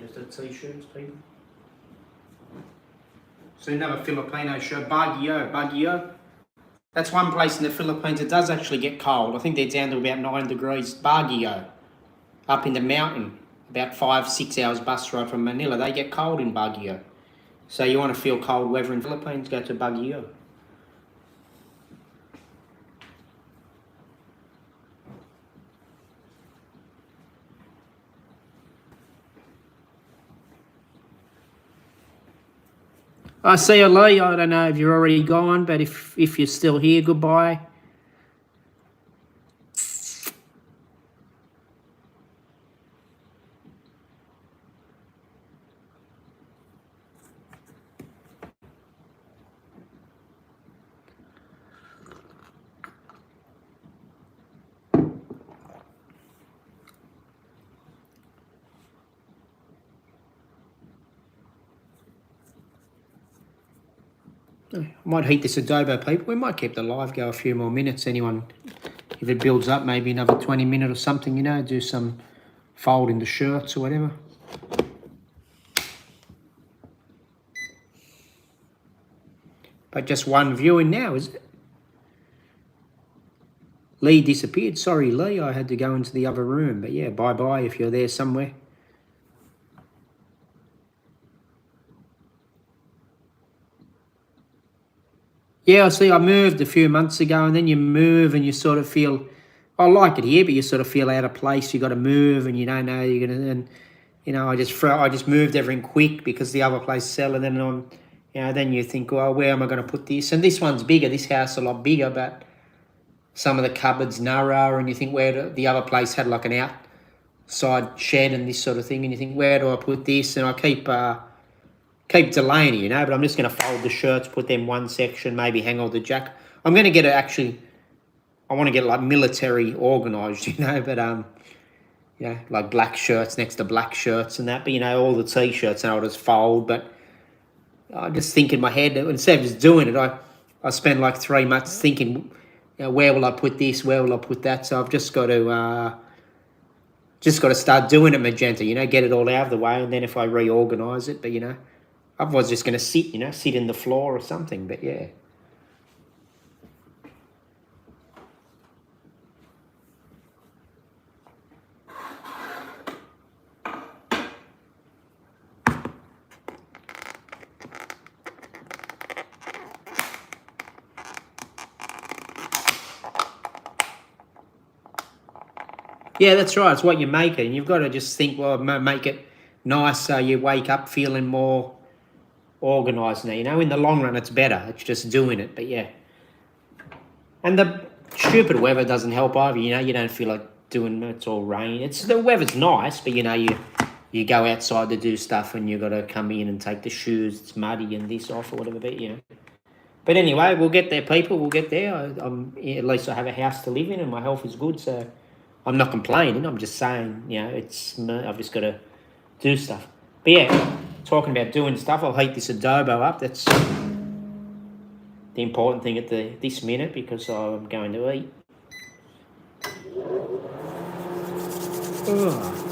Just the t-shirts, people. So another Filipino shirt, Baguio. That's one place in the Philippines. It does actually get cold. I think they're down to about 9 degrees. Baguio, up in the mountain, about 5-6 hours bus ride from Manila. They get cold in Baguio. So you want to feel cold weather in the Philippines, go to Baguio. I see you, Lee. I don't know if you're already gone, but if you're still here, goodbye. I might heat this adobo, people. We might keep the live go a few more minutes. Anyone, if it builds up, maybe another 20 minutes or something, you know, do some fold in the shirts or whatever. But just one viewing now, is it? Lee disappeared. Sorry, Lee. I had to go into the other room. But yeah, bye-bye if you're there somewhere. Yeah, I see. I moved a few months ago, and then you move and you sort of feel, I like it here, but you sort of feel out of place. You got to move, and you don't know you're gonna. And you know, I just moved everything quick because the other place sell, and then then you think, well, where am I going to put this? And this one's bigger. This house a lot bigger, but some of the cupboards narrow, and you think where the other place had like an outside shed and this sort of thing, and you think, where do I put this? And I keep delaying it, you know, but I'm just going to fold the shirts, put them one section, maybe hang all the jacket. I'm going to get it I want to get it like military organised, you know, but, like black shirts next to black shirts and that, but, you know, all the T-shirts and I'll just fold, but I just think in my head, instead of just doing it, I spend like 3 months thinking, you know, where will I put this, where will I put that, so I've just got to start doing it, Magenta, you know, get it all out of the way, and then if I reorganise it, but, you know, otherwise just going to sit in the floor or something, but yeah. Yeah, that's right. It's what you make it, and you've got to just think, well, make it nice so you wake up feeling more organised now. You know, in the long run, it's better. It's just doing it, but yeah. And the stupid weather doesn't help either. You know, you don't feel like doing it's all rain. It's the weather's nice, but you know, you go outside to do stuff, and you got to come in and take the shoes. It's muddy and this off or whatever, but you know. But anyway, we'll get there, people. We'll get there. At least I have a house to live in, and my health is good, so I'm not complaining. I'm just saying, you know, I've just got to do stuff. But yeah, talking about doing stuff, I'll heat this adobo up. That's the important thing at this minute because I'm going to eat. Oh.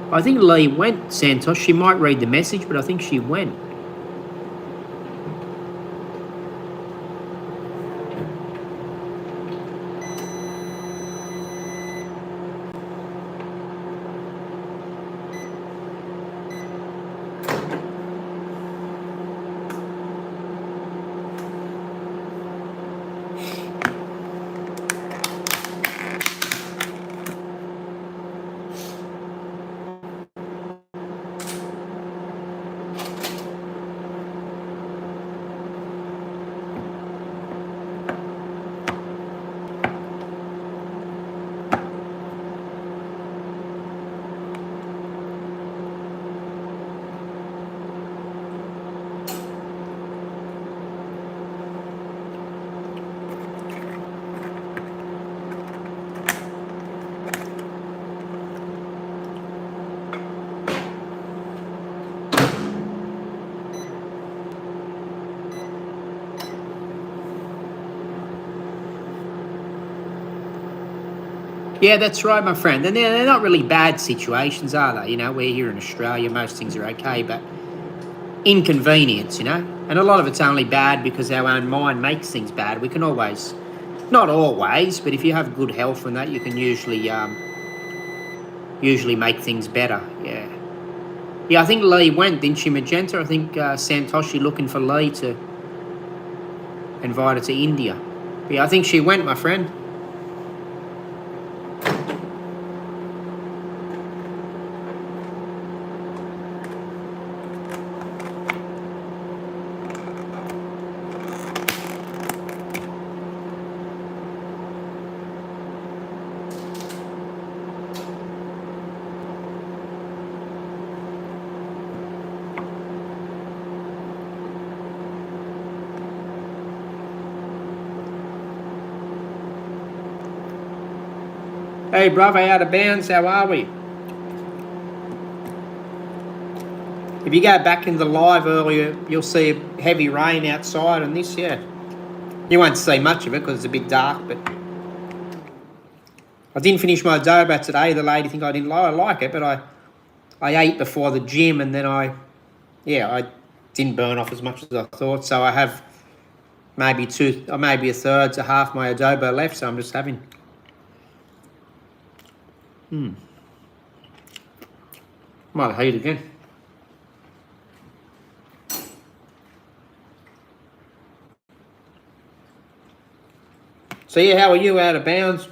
I think Lee went, Santos. She might read the message, but I think she went. Yeah, that's right, my friend. And they're not really bad situations, are they? You know, we're here in Australia, most things are okay, but inconvenience, you know? And a lot of it's only bad because our own mind makes things bad. We can always, not always, but if you have good health and that, you can usually make things better, yeah. Yeah, I think Lee went, didn't she, Magenta? I think Santoshi looking for Lee to invite her to India. Yeah, I think she went, my friend. Hey, brother, out of bounds, how are we? If you go back in the live earlier, you'll see heavy rain outside and this, yeah. You won't see much of it because it's a bit dark, but I didn't finish my adobo today. The lady think I didn't like it, but I ate before the gym and then I didn't burn off as much as I thought. So I have maybe a third to half my adobo left, so I'm just having. Might heat again. So yeah, how are you out of bounds?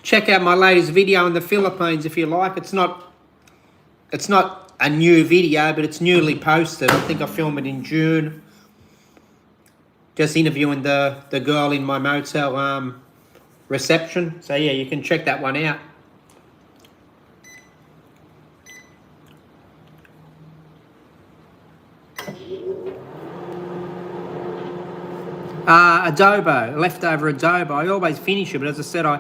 Check out my latest video in the Philippines if you like. It's not a new video, but it's newly posted. I think I filmed it in June. Just interviewing the girl in my motel reception. So yeah, you can check that one out. Adobo, leftover adobo. I always finish it, but as I said, I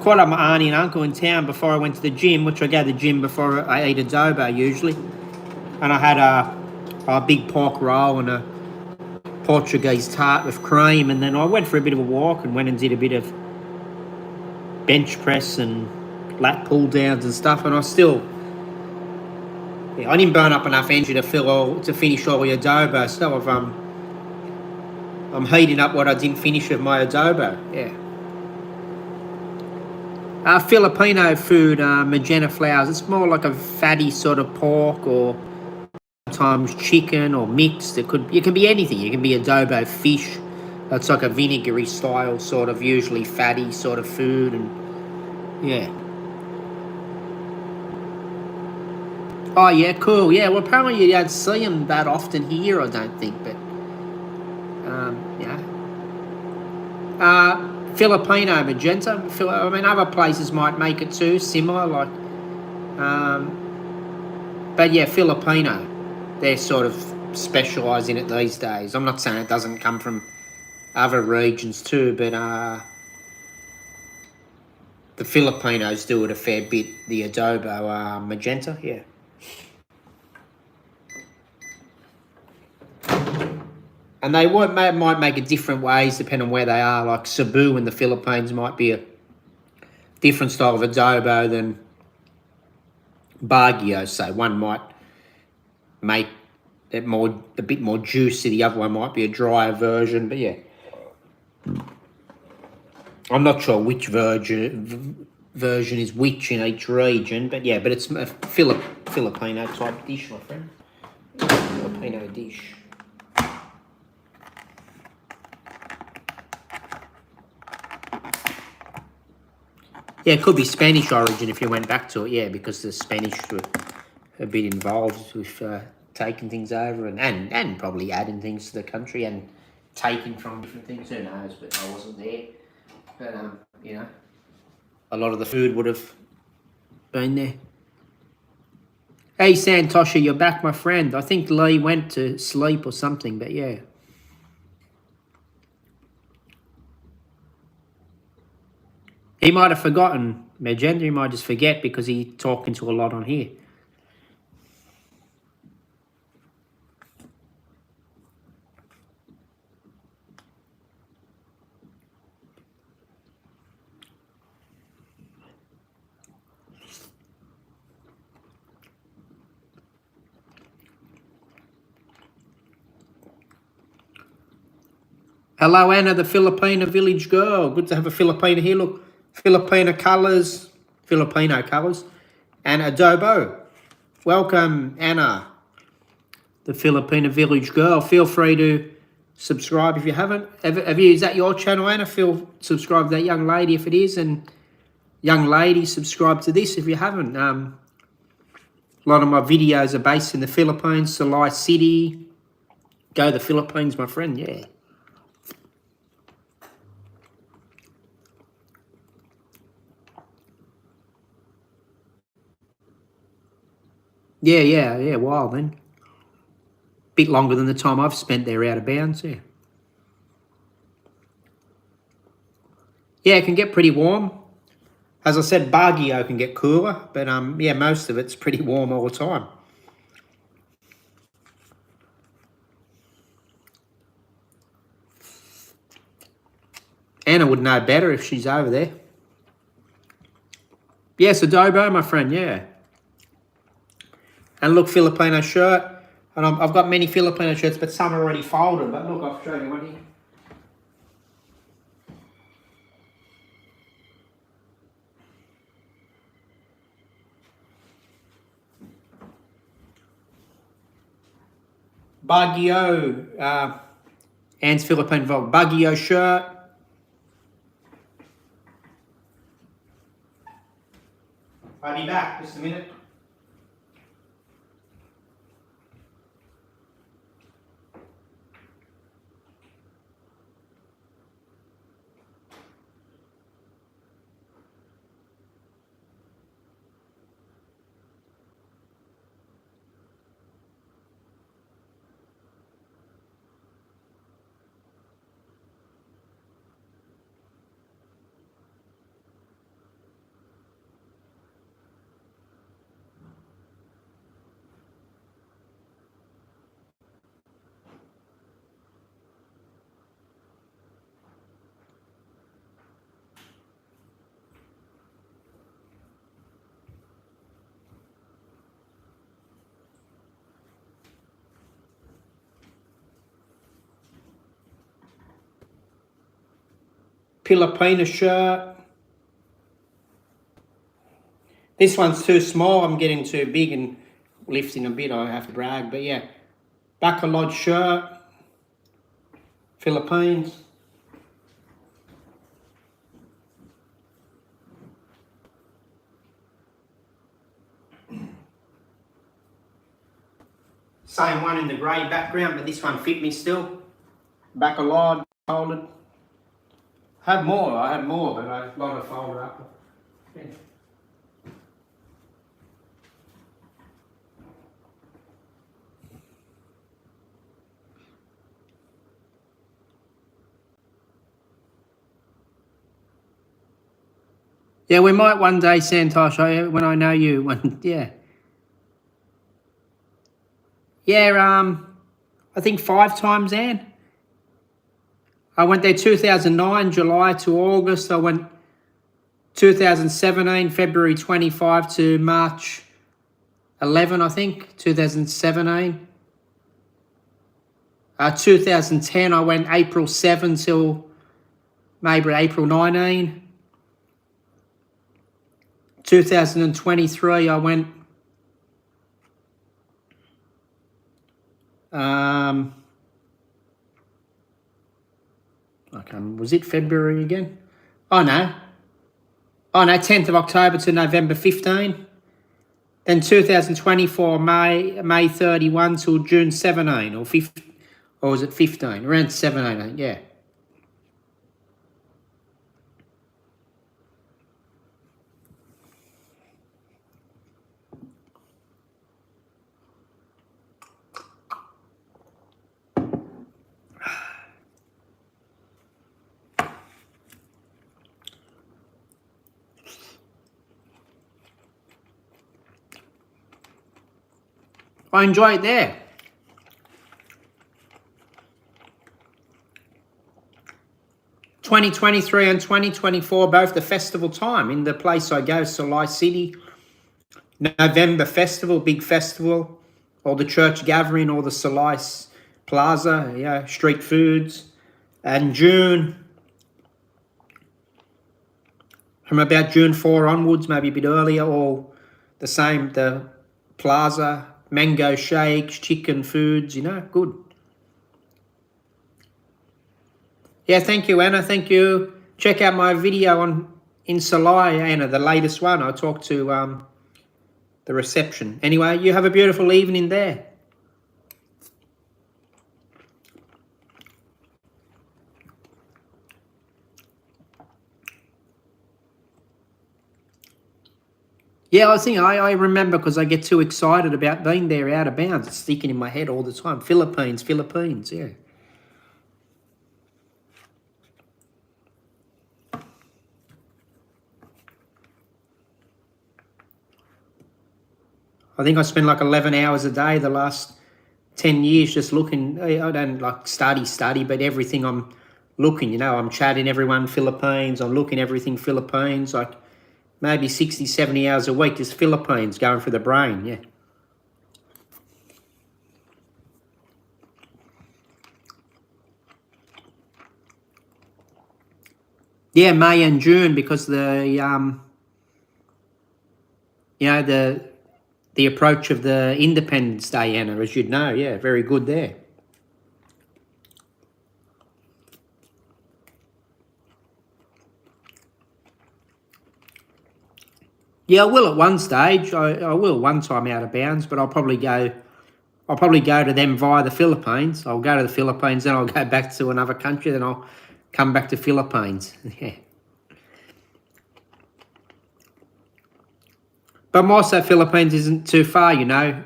caught up my auntie and uncle in town before I went to the gym, which I go to the gym before I eat adobo usually. And I had a big pork roll and a Portuguese tart with cream, and then I went for a bit of a walk and went and did a bit of bench press and lat pull downs and stuff, and I didn't burn up enough energy to finish all the adobo, so I'm heating up what I didn't finish of my adobo, yeah. Filipino food, magenta flowers. It's more like a fatty sort of pork or sometimes chicken or mixed. It can be anything. It can be adobo fish. It's like a vinegary style sort of, usually fatty sort of food, and yeah. Oh yeah, cool. Yeah, well apparently you don't see them that often here, I don't think, but yeah. Filipino magenta. I mean, other places might make it too, similar, like, but yeah, Filipino. They're sort of specialise in it these days. I'm not saying it doesn't come from other regions too, but the Filipinos do it a fair bit. The adobo magenta, yeah. And they might make it different ways depending on where they are. Like Cebu in the Philippines might be a different style of adobo than Baguio, say. One might make it a bit more juicy. The other one might be a drier version, but yeah. I'm not sure which version is which in each region, but yeah, but it's a Filipino type dish, my friend. Filipino dish. Yeah, it could be Spanish origin if you went back to it, yeah, because the Spanish were a bit involved with taking things over and probably adding things to the country and taking from different things. Who knows, but I wasn't there. But, you know, a lot of the food would have been there. Hey, Santosha, you're back, my friend. I think Lee went to sleep or something, but yeah. He might have forgotten Magenta. He might just forget because he's talking to a lot on here. Hello, Anna, the Filipino village girl. Good to have a Filipino here. Look, Filipino colours, and adobo. Welcome, Anna, the Filipino village girl. Feel free to subscribe if you haven't. Is that your channel, Anna? Subscribe to that young lady if it is, and young lady, subscribe to this if you haven't. A lot of my videos are based in the Philippines, Salai City. Go the Philippines, my friend, yeah. Yeah, wow, then. Bit longer than the time I've spent there out of bounds, yeah. Yeah, it can get pretty warm. As I said, Baguio can get cooler, but yeah, most of it's pretty warm all the time. Anna would know better if she's over there. Yes, adobo, my friend, yeah. And look, Filipino shirt. And I've got many Filipino shirts, but some are already folded. But look, I'll show you one here. Baguio, Anne's Philippine Vogue. Baguio shirt. I'll be back, just a minute. Filipino shirt. This one's too small. I'm getting too big and lifting a bit. I have to brag. But yeah, Bacolod shirt, Philippines. Same one in the grey background, but this one fit me still. Bacolod, folded. I had more, but I had a lot of folded up. Yeah. Yeah, we might one day, Santosh, when I know you. Yeah. Yeah, I think 5 times, Anne. I went there 2009, July to August. I went 2017, February 25 to March 11, I think, 2017. 2010, I went April 7 till maybe April 19. 2023, I went okay, was it February again? Oh no, 10th of October to November 15. Then 2024, May 31 till June 17 or 15, or was it 15? Around 17, yeah. I enjoy it there. ...2023 and 2024, both the festival time in the place I go, Solai City. November festival, big festival, or the church gathering, or the Solai Plaza, yeah, street foods. And June, from about June 4 onwards, maybe a bit earlier, all the same, the plaza, mango shakes, chicken foods, you know, good. Yeah, thank you, Anna. Thank you. Check out my video in Solai, Anna, the latest one. I talked to the reception. Anyway, you have a beautiful evening there. Yeah, I remember because I get too excited about being there out of bounds. It's sticking in my head all the time. Philippines, yeah. I think I spend like 11 hours a day the last 10 years just looking. I don't like study, but everything I'm looking, you know, I'm chatting everyone Philippines. I'm looking everything Philippines, like maybe 60, 70 hours a week just Philippines going for the brain, yeah. Yeah, May and June, because the approach of the Independence Day, Anna, as you'd know, yeah, very good there. Yeah, I will at one stage. I will one time out of bounds, but I'll probably go to them via the Philippines. I'll go to the Philippines, then I'll go back to another country, then I'll come back to Philippines. Yeah. But also Philippines isn't too far, you know,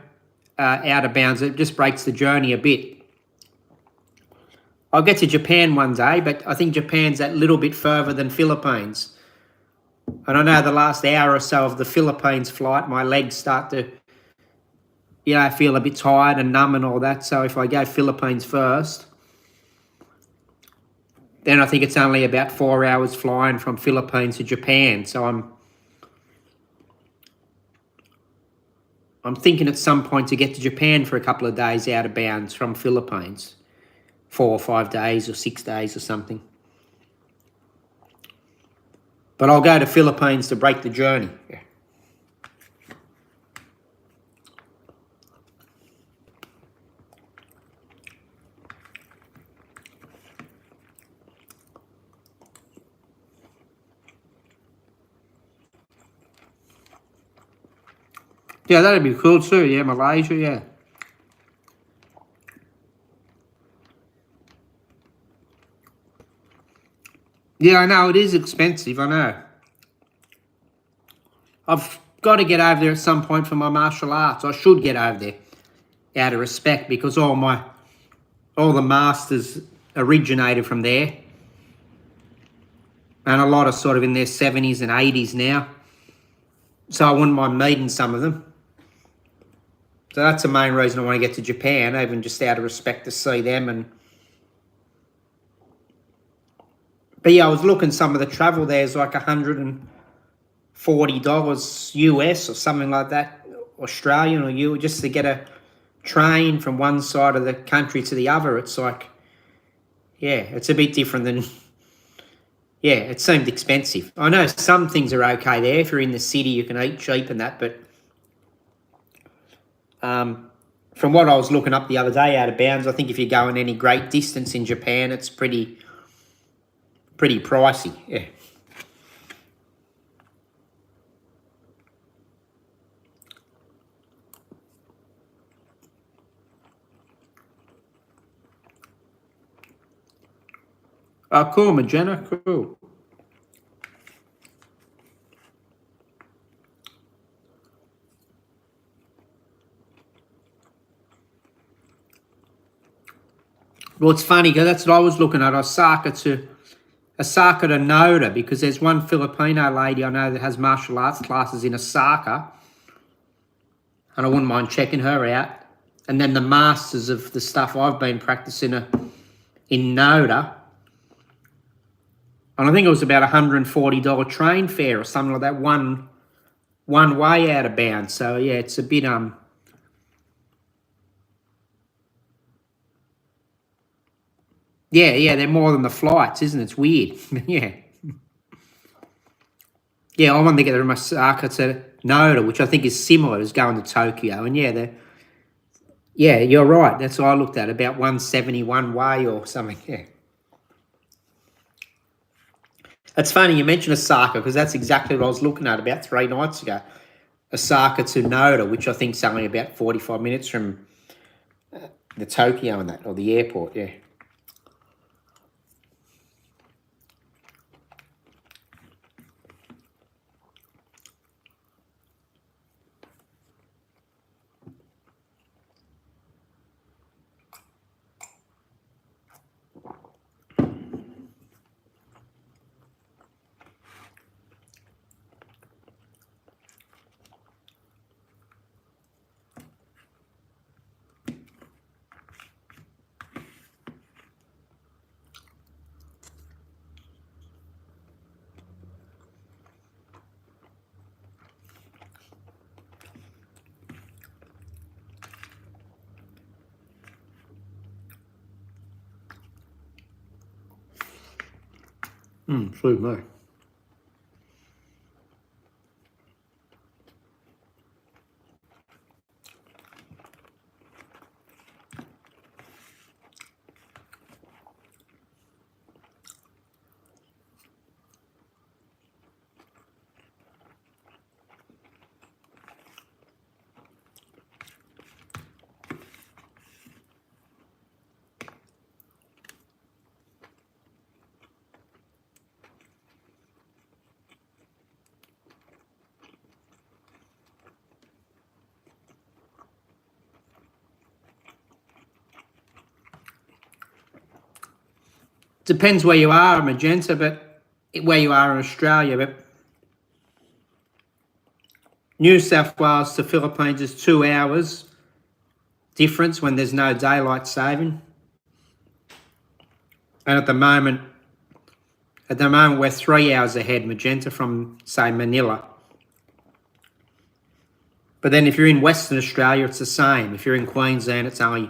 out of bounds. It just breaks the journey a bit. I'll get to Japan one day, but I think Japan's that little bit further than Philippines. And I know the last hour or so of the Philippines flight, my legs start to, you know, I feel a bit tired and numb and all that. So if I go Philippines first, then I think it's only about 4 hours flying from Philippines to Japan. So I'm thinking at some point to get to Japan for a couple of days out of bounds from Philippines. 4 or 5 days or 6 days or something. But I'll go to Philippines to break the journey. Yeah. Yeah, that'd be cool too. Yeah, Malaysia, yeah. Yeah, I know, it is expensive, I know. I've got to get over there at some point for my martial arts. I should get over there out of respect because all the masters originated from there. And a lot are sort of in their 70s and 80s now. So I wouldn't mind meeting some of them. So that's the main reason I want to get to Japan, even just out of respect to see them. But yeah, I was looking, some of the travel there is like $140 US or something like that, Australian or you, just to get a train from one side of the country to the other. It's like, yeah, it's a bit different than, yeah, it seemed expensive. I know some things are okay there. If you're in the city, you can eat cheap and that, but from what I was looking up the other day out of bounds, I think if you're going any great distance in Japan, it's pretty pricey, yeah. Oh, cool, Magenta, cool. Well, it's funny because that's what I was looking at, Osaka to Noda, because there's one Filipino lady I know that has martial arts classes in Osaka, and I wouldn't mind checking her out. And then the masters of the stuff I've been practicing in Noda, and I think it was about $140 train fare or something like that, one way out of bounds. So yeah, it's a bit yeah, they're more than the flights, isn't it? It's weird. Yeah. Yeah, I want to get from Osaka to Noda, which I think is similar as going to Tokyo. And yeah, you're right. That's what I looked at, about 171 way or something. Yeah. It's funny you mentioned Osaka because that's exactly what I was looking at about 3 nights ago. Osaka to Noda, which I think is only about 45 minutes from the Tokyo and that, or the airport, yeah. Sweet, mate. Depends where you are, Magenta, but where you are in Australia, but New South Wales to Philippines is 2 hours difference when there's no daylight saving. And at the moment we're 3 hours ahead, Magenta, from, say, Manila. But then if you're in Western Australia, it's the same. If you're in Queensland, it's only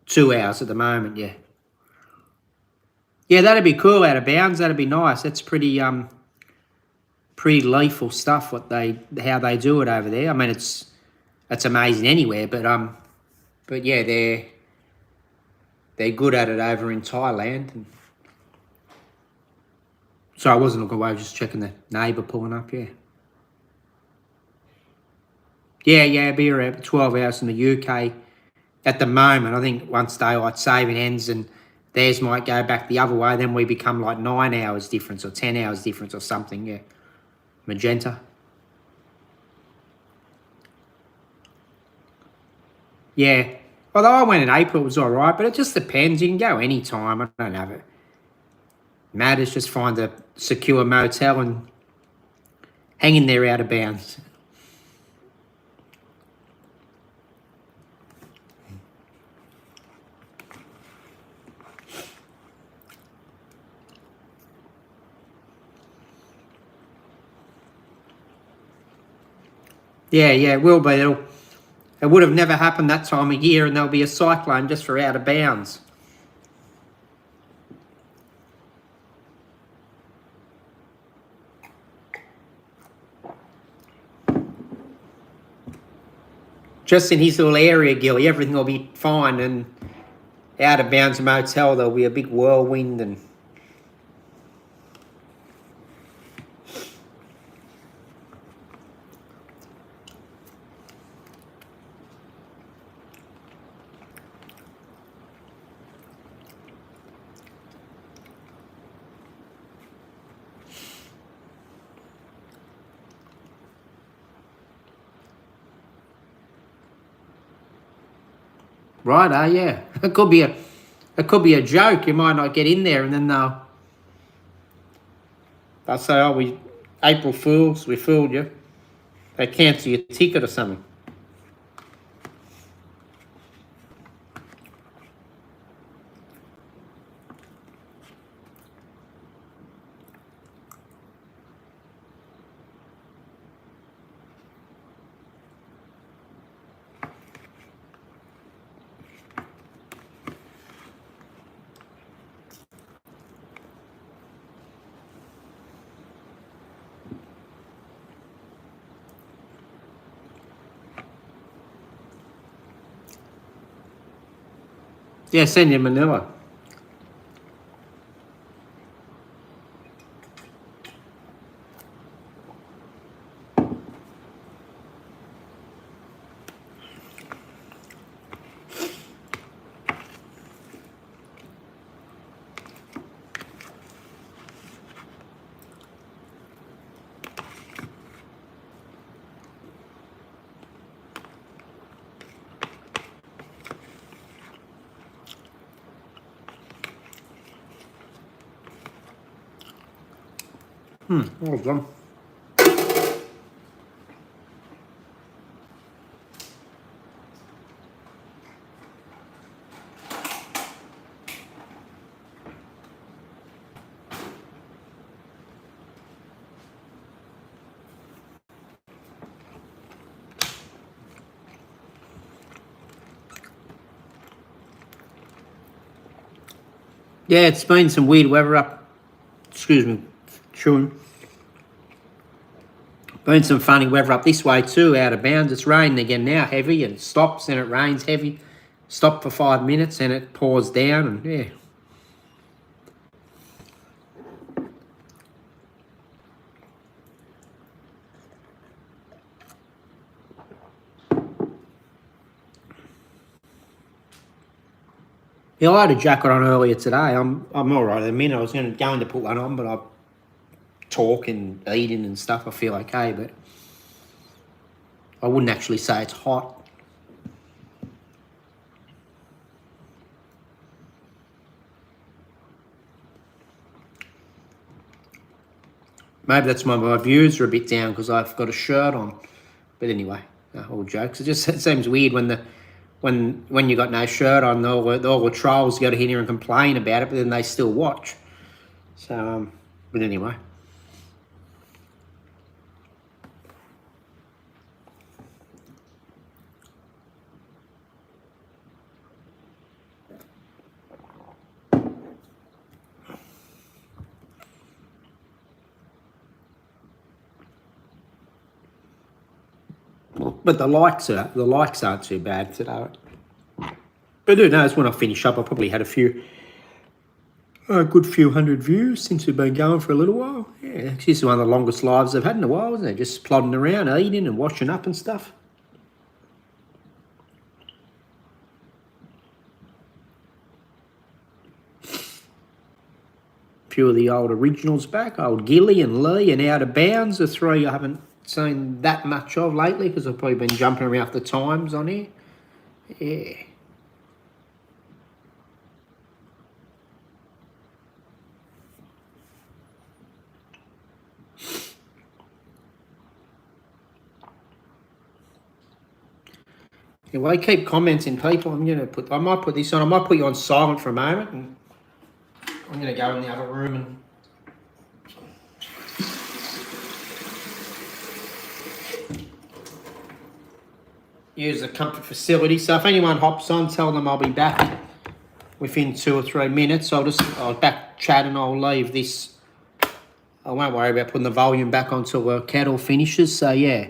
2 hours at the moment, yeah. Yeah, that'd be cool out of bounds. That'd be nice. That's pretty lethal stuff, how they do it over there. I mean, it's amazing anywhere, but yeah, they're good at it over in Thailand. So I wasn't looking away, I was just checking the neighbour pulling up, yeah. Yeah, it'd be around 12 hours in the UK at the moment. I think once daylight saving ends and theirs might go back the other way, then we become like 9 hours difference or 10 hours difference or something, yeah. Magenta. Yeah. Although I went in April, it was all right, but it just depends. You can go any time. I don't have it. Matters, just find a secure motel and hang in there out of bounds. Yeah, it will be. It would have never happened that time of year, and there'll be a cyclone just for out of bounds. Just in his little area, Gilly, everything will be fine, and out of bounds motel, there'll be a big whirlwind and... Right, yeah. It could be a joke. You might not get in there, and then they'll say, "Oh, we April Fools, we fooled you." They cancel your ticket or something. Yeah, send you Manila. Well done. Yeah, it's been some weird weather up. Excuse me, chewing. Been some funny weather up this way too, out of bounds. It's raining again now, heavy, and it stops, and it rains heavy. Stop for 5 minutes, and it pours down, and yeah. Yeah, I had a jacket on earlier today. I'm all right at the minute. I was going to put one on, but I talk and eating and stuff. I feel okay, but I wouldn't actually say it's hot. Maybe that's why my views are a bit down because I've got a shirt on. But anyway, all jokes. It seems weird when you got no shirt on, all the trolls go to here and complain about it, but then they still watch. So, but anyway. But the likes aren't too bad today. But who knows, when I finish up, I probably had a good few hundred views since we've been going for a little while. Yeah, this is one of the longest lives I've had in a while, isn't it? Just plodding around, eating and washing up and stuff. few of the old originals back, old Gilly and Lee and Out of Bounds, the three I haven't seen that much of lately because I've probably been jumping around the times on here. Yeah. Yeah, well, keep commenting, people. I might put this on. I might put you on silent for a moment, and I'm gonna go in the other room and use the comfort facility. So if anyone hops on, tell them I'll be back within 2 or 3 minutes. I'll back chat and I'll leave this. I won't worry about putting the volume back until the kettle finishes. So yeah,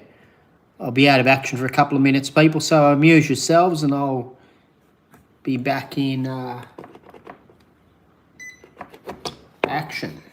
I'll be out of action for a couple of minutes, people. So amuse yourselves, and I'll be back in action.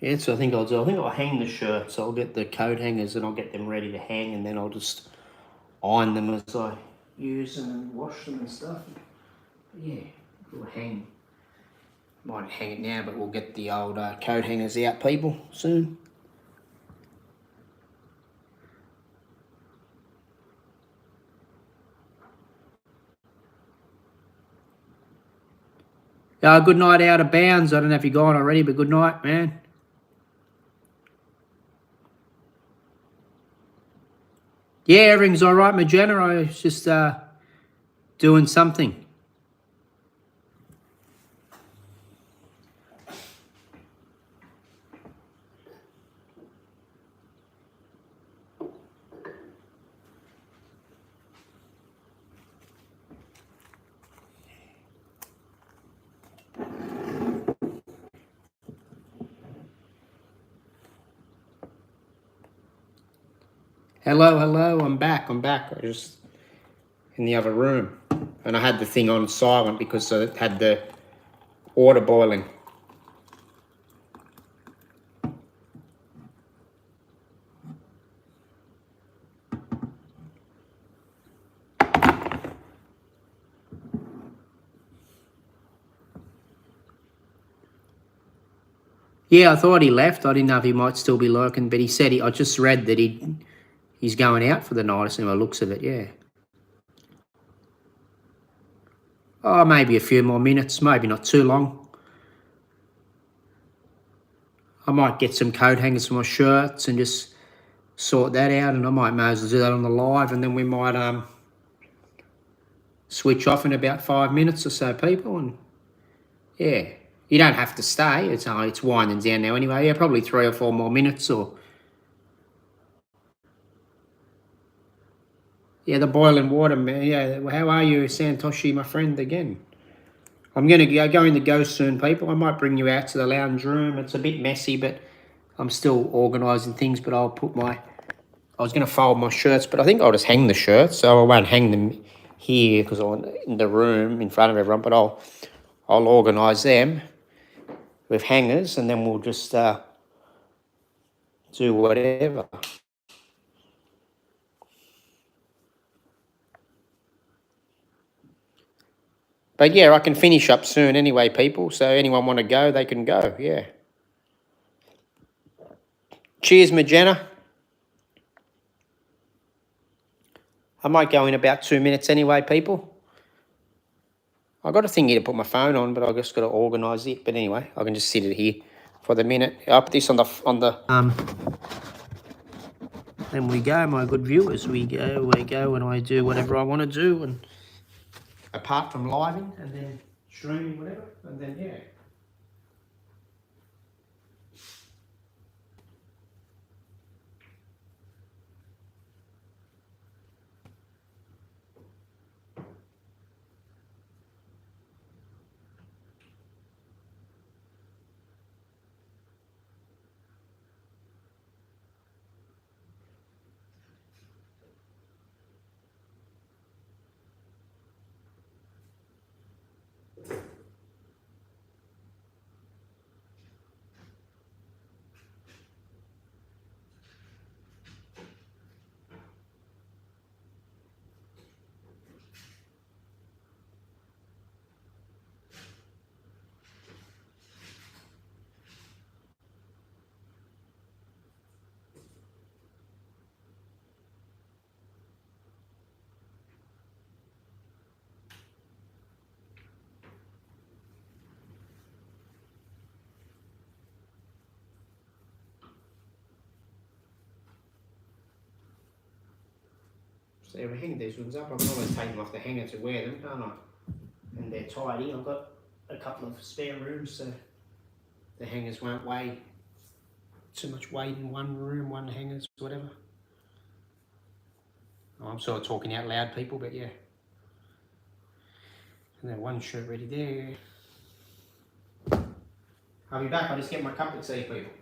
Yeah, so I think I'll do. I think I'll hang the shirts. I'll get the coat hangers and I'll get them ready to hang, and then I'll just iron them as I use them and wash them and stuff. But yeah, we'll hang. Might hang it now, but we'll get the old coat hangers out, people, soon. Good night out of bounds. I don't know if you're gone already, but good night, man. Yeah, everything's all right, Magenta. I was just doing something. Hello, I'm back. I was in the other room, and I had the thing on silent because I had the water boiling. Yeah, I thought he left. I didn't know if he might still be lurking, but he said I just read that he's going out for the night. I see by the looks of it, yeah. Oh, maybe a few more minutes, maybe not too long. I might get some coat hangers for my shirts and just sort that out, and I may as well do that on the live, and then we might switch off in about 5 minutes or so, people, and yeah. You don't have to stay. It's winding down now anyway. Yeah, probably 3 or 4 more minutes or... Yeah, the boiling water, man. Yeah, how are you, Santoshi, my friend, again? I'm going to go soon, people. I might bring you out to the lounge room. It's a bit messy, but I'm still organising things, but I'll put my... I was going to fold my shirts, but I think I'll just hang the shirts, so I won't hang them here because I'm in the room in front of everyone, but I'll organise them with hangers, and then we'll just do whatever. But yeah, I can finish up soon anyway, people. So anyone want to go, they can go, yeah. Cheers, Magenta. I might go in about 2 minutes anyway, people. I got a thing here to put my phone on, but I just got to organise it. But anyway, I can just sit it here for the minute. I'll put this on the. Then we go, my good viewers. We go, and I do whatever I want to do, and apart from living and then streaming, whatever, and then yeah. So we hang these ones up. I can always take them off the hanger to wear them, can't I? And they're tidy. I've got a couple of spare rooms, so the hangers won't weigh too much weight in one room, one hangers, whatever. Oh, I'm sort of talking out loud, people, but yeah. And then one shirt ready there. I'll be back. I'll just get my cup of tea, people.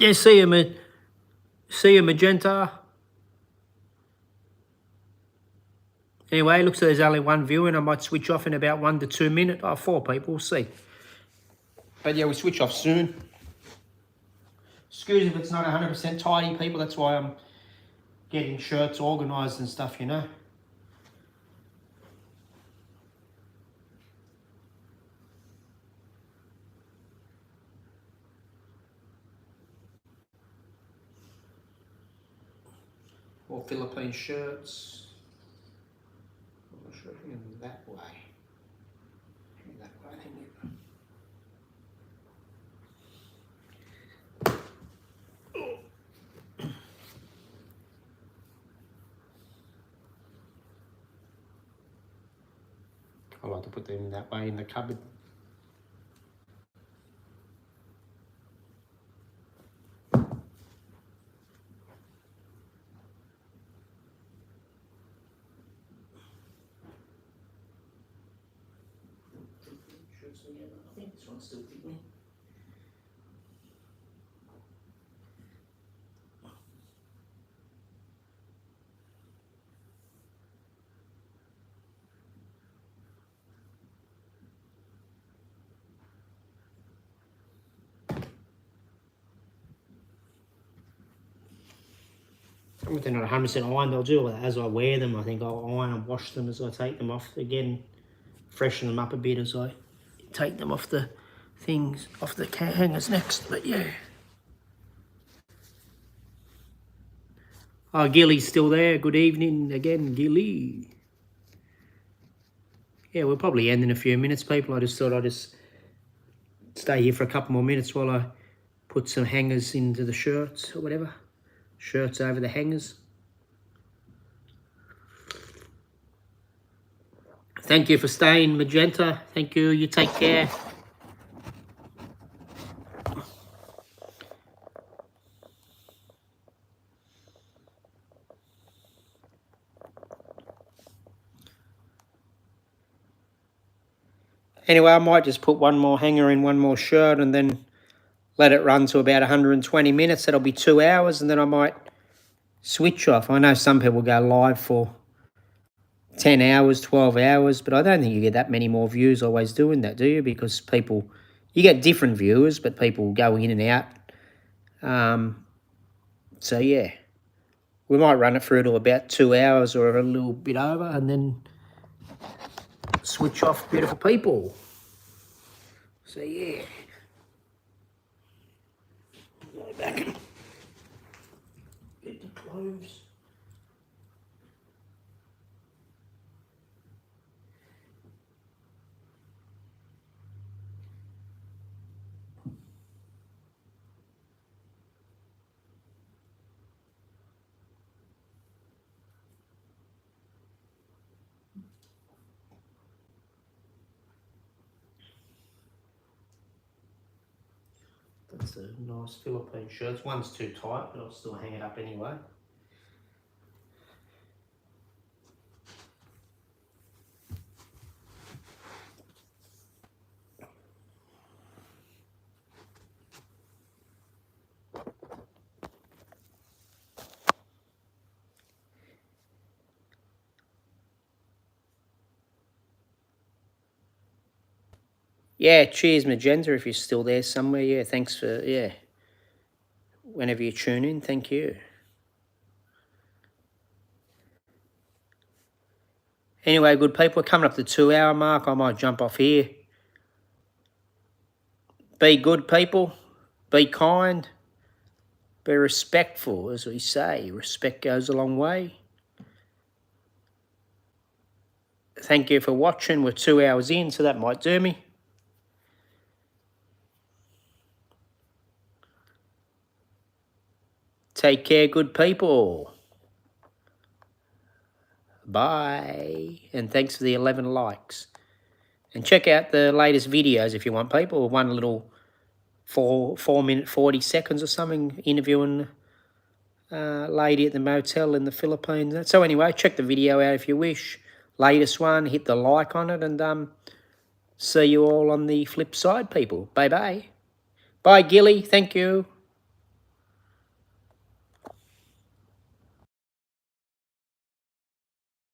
Yeah, see you, Magenta. Anyway, looks like there's only one viewer, and I might switch off in about 1 to 2 minutes. Oh, 4 people, we'll see. But yeah, we switch off soon. Excuse if it's not 100% tidy, people. That's why I'm getting shirts organised and stuff, you know. Or Philippine shirts. I'm not sure if you can that way. That way, I think. I like to put them that way in the cupboard. I think this one's still fit me. If they're not 100% ironed, I'll do it as I wear them. I think I'll iron and wash them as I take them off. Again, freshen them up a bit as I take them off the things, off the hangers next. But yeah. Oh, Gilly's still there. Good evening again, Gilly. Yeah, we'll probably end in a few minutes, people. I just thought I'd just stay here for a couple more minutes while I put some hangers into the shirts or whatever. Shirts over the hangers. Thank you for staying, Magenta. Thank you. You take care. Anyway, I might just put one more hanger in one more shirt and then let it run to about 120 minutes. That'll be 2 hours, and then I might switch off. I know some people go live for 10 hours, 12 hours, but I don't think you get that many more views always doing that, do you? Because people, you get different viewers, but people go in and out. So, yeah, we might run it through to about 2 hours or a little bit over and then switch off, beautiful people. So, yeah. Go back and get the clothes. That's a nice Philippine shirt. One's too tight, but I'll still hang it up anyway. Yeah, cheers, Magenta, if you're still there somewhere. Yeah, thanks for, yeah. Whenever you tune in, thank you. Anyway, good people, we're coming up to the 2 hour mark. I might jump off here. Be good people. Be kind. Be respectful, as we say. Respect goes a long way. Thank you for watching. We're 2 hours in, so that might do me. Take care, good people. Bye. And thanks for the 11 likes. And check out the latest videos if you want, people. One little 4 minute 40 seconds or something interviewing a lady at the motel in the Philippines. So anyway, check the video out if you wish. Latest one, hit the like on it, and see you all on the flip side, people. Bye-bye. Bye, Gilly. Thank you.